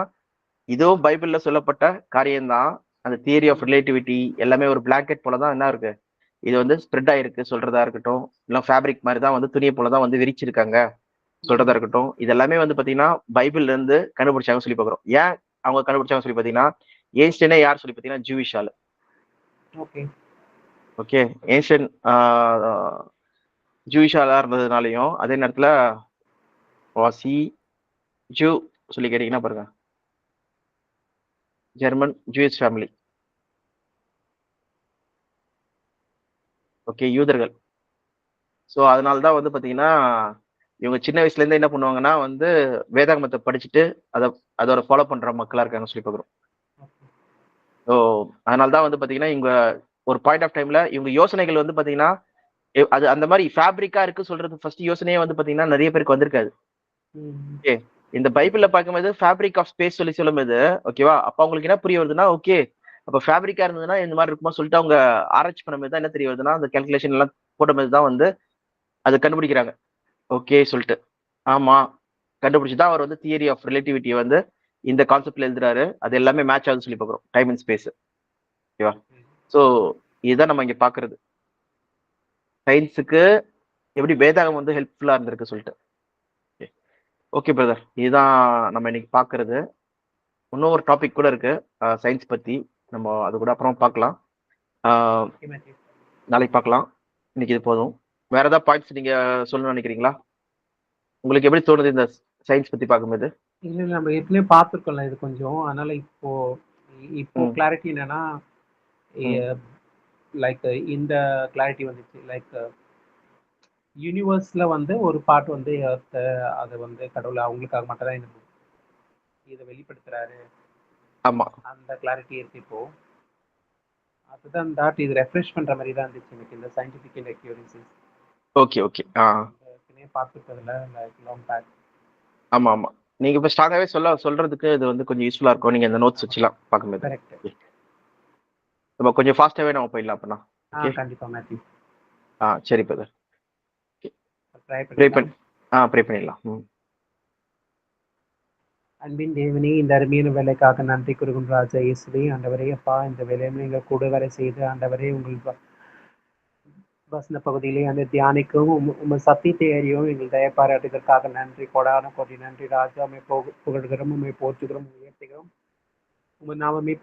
இதுவும் பைபிள்ல சொல்லப்பட்ட காரியம்தான். அந்த தியரி ஆஃப் ரிலேட்டிவிட்டி எல்லாமே ஒரு பிளாங்கெட் போல தான் என்ன இருக்கு, இது வந்து ஸ்ப்ரெட் ஆயிருக்கு சொல்றதா இருக்கட்டும், இல்லை ஃபேப்ரிக் மாதிரி தான் வந்து துணியை போல தான் வந்து விரிச்சிருக்காங்க சொல்றதா இருக்கட்டும், இது எல்லாமே வந்து பாத்தீங்கன்னா பைபிள்ல இருந்து கண்டுபிடிச்சாங்க சொல்லி பார்க்குறோம். ஏன் அவங்க கண்டுபிடிச்சாங்க சொல்லி பார்த்தீங்கன்னா, ஏன்ஸ்டனே யார் சொல்லி பார்த்தீங்கன்னா ஜூவிஷ் ஆளு. ஓகே, ஏன்ஷியன் ஜூவிஷ் ஆளா இருந்ததுனாலையும் அதே நேரத்துல வாசி ஜூ சொல்லி கேட்டீங்கன்னா பாருங்க, ஜெர்மன் ஜூயிஷ் ஃபேமிலி. ஓகே, யூதர்கள். ஸோ அதனால தான் வந்து பாத்தீங்கன்னா இவங்க சின்ன வயசுல இருந்தே என்ன பண்ணுவாங்கன்னா வந்து வேதாகமத்தை படிச்சுட்டு அதோட ஃபாலோ பண்ற மக்களா இருக்காங்க சொல்லி பார்க்குறோம். ஸோ அதனால தான் வந்து பாத்தீங்கன்னா இவங்க ஒரு பாயிண்ட் ஆஃப் டைம்ல இவங்க யோசனைகள் வந்து பாத்தீங்கன்னா அது அந்த மாதிரி ஃபேப்ரிக்கா இருக்கு சொல்றது ஃபர்ஸ்ட் யோசனையே வந்து பாத்தீங்கன்னா நிறைய பேருக்கு வந்திருக்காது. ஓகே, இந்த பைபிள்ல பார்க்கும்போது ஃபேப்ரிக் ஆஃப் ஸ்பேஸ் சொல்லி சொல்லும்போது ஓகேவா, அப்ப அவங்களுக்கு என்ன புரிய வருதுன்னா, ஓகே அப்ப ஃபேப்ரிக்கா இருந்ததுன்னா இந்த மாதிரி இருக்குமா சொல்லிட்டு அவங்க ஆராய்ச்சி பண்ணும்போது தான் என்ன தெரிய வருதுன்னா, அந்த கால்குலேஷன் எல்லாம் போடும்போது தான் வந்து அதை கண்டுபிடிக்கிறாங்க. ஓகே சொல்லிட்டு ஆமா கண்டுபிடிச்சுதான் அவர் வந்து தியரி ஆஃப் ரிலேட்டிவிட்டியை வந்து இந்த கான்செப்ட்ல எழுதுறாரு. அது எல்லாமே மேட்ச் ஆகுது சொல்லி பார்க்குறோம், டைம் அண்ட் ஸ்பேஸ். ஓகேவா, ஸோ இதுதான் நம்ம இங்க பாக்குறது, சயின்ஸுக்கு எப்படி வேதாகம் வந்து ஹெல்ப்ஃபுல்லா இருந்திருக்கு சொல்லிட்டு. ஓகே பிரதர், இதுதான் நம்ம இன்னைக்கு பாக்குறது. இன்னும் ஒரு டாபிக் கூட இருக்கு சயின்ஸ் பத்தி, நம்ம அது கூட அப்புறம் பார்க்கலாம். நாளைக்கு பார்க்கலாம். இன்னைக்கு இது போதும். வேற ஏதாவது பாயிண்ட்ஸ் நீங்க சொல்லணும்னு நினைக்கிறீங்களா? உங்களுக்கு எப்படி தோணுது இந்த சயின்ஸ் பத்தி பார்க்கும்போது? இல்லை, நம்ம ஏற்கனவே பார்த்துருக்கோம்ல இது கொஞ்சம், அதனால இப்போ கிளாரிட்டி என்னன்னா, லைக் இந்த கிளாரிட்டி வந்துச்சு. லைக் யூனிவர்ஸ்ல வந்து ஒரு பார்ட் வந்து அதை வந்து கடவுள் அவங்களுக்காக மட்டும் தான் இதை வெளிப்படுத்துறாரு. ஆமா, அந்த கிளாரிட்டி இருக்கு இப்போ. அதுதான் இது ரெஃப்ரெஷ் பண்ற மாதிரி தான் இருந்துச்சு எனக்கு இந்த சயின்டிஃபிக் இன்எக்யூரன்சிஸ். ஓகே ஓகே, பார்த்துட்டதுல லைக் லாங் பேக். ஆமா ஆமா, நீங்க இப்ப ஸ்ட்ராங்காவே சொல்றதுக்கு இது வந்து கொஞ்சம் யூஸ்ஃபுல்லா இருக்கும். நீங்க இந்த நோட்ஸ் வச்சுலாம் பார்க்கும்போது கரெக்ட். நம்ம கொஞ்சம் ஃபாஸ்டாவே நம்ம போயிடலாம் அப்பனா. கண்டிப்பா மேத்யூ. சரி பிரதர், ப்ரே பண்ணிடலாம். அன்பின் தேவனே, இந்த அருமையான வேலைக்காக நன்றி கூறுகின்ற ராஜா இயேசுவே. ஆண்டவரே அப்பா, இந்த வேலையை நீங்கள் கூட வரை செய்து ஆண்டவரே உங்கள் வசன பகுதியிலே அந்த தியானிக்கும் உங்கள் சத்தியத்தை அறியும் எங்கள் தய பாராட்டுவதற்காக நன்றி, கொடான கோடி நன்றி ராஜா. உண்மை புகழ்கிறோம், உண்மை போற்றுகிறோம், உயர்த்துகிறோம். உங்கள் நாமமே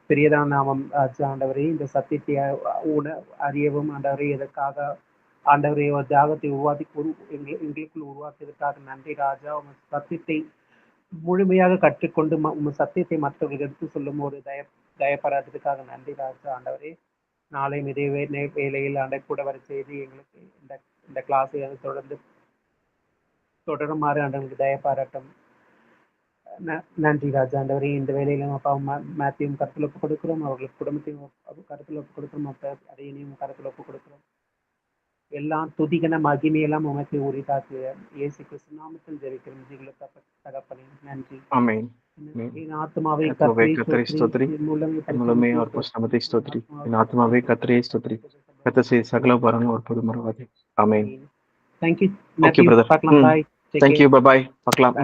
பெரியதான நாமம் ராஜா. ஆண்டவரே, இந்த சத்தியத்தை அறியவும் ஆண்டவரே, எதற்காக ஆண்டவரே ஒரு தியாகத்தை எங்களுக்குள் உருவாக்கியதற்காக நன்றி ராஜா. உங்கள் சத்தியத்தை முழுமையாக கற்றுக்கொண்டு உங்கள் சத்தியத்தை மற்றவர்கள் எடுத்து சொல்லும் ஒரு தயப்படாததுக்காக நன்றி ராஜா. ஆண்டவரே, நாளை இதே வேலையில் ஆண்டை கூட வர செய்து எங்களுக்கு இந்த கிளாஸை தொடருமாறு ஆண்டவங்களுக்கு தயப்பாராட்டம். நன்றி ராஜா. ஆண்டவரே, இந்த வேலையிலும் அப்பா மேத்யூவும் கருத்தில் ஒப்பு கொடுக்கிறோம், அவர்களுக்கு குடும்பத்தையும் கருத்தில் ஒப்பு கொடுக்கிறோம், அதையும் கருத்தில் ஒப்பு கொடுக்கிறோம். எல்லாம் துதிகன மகிமையெல்லாம் உமக்கு உரிதாக்கு இயேசு கிறிஸ்து நாமத்தில் ஜெபிக்கிறோம் ஜீவனுள்ள தகப்பனே, நன்றி. ஆமென். என் ஆத்மாவே கர்த்தரை ஸ்தோத்திரி, மூலமே அவர் பரிசுத்தமத்தை ஸ்தோத்திரி, என் ஆத்மாவே கர்த்தரை ஸ்தோத்திரி, கர்த்தர் செய்த சகல உபகாரங்களும் ஒரு போதும் மறவாதே. ஆமென். Thank you. ஓகே பிரதர், பார்க்கலாம். Bye. Thank you. Bye bye. பார்க்கலாம்.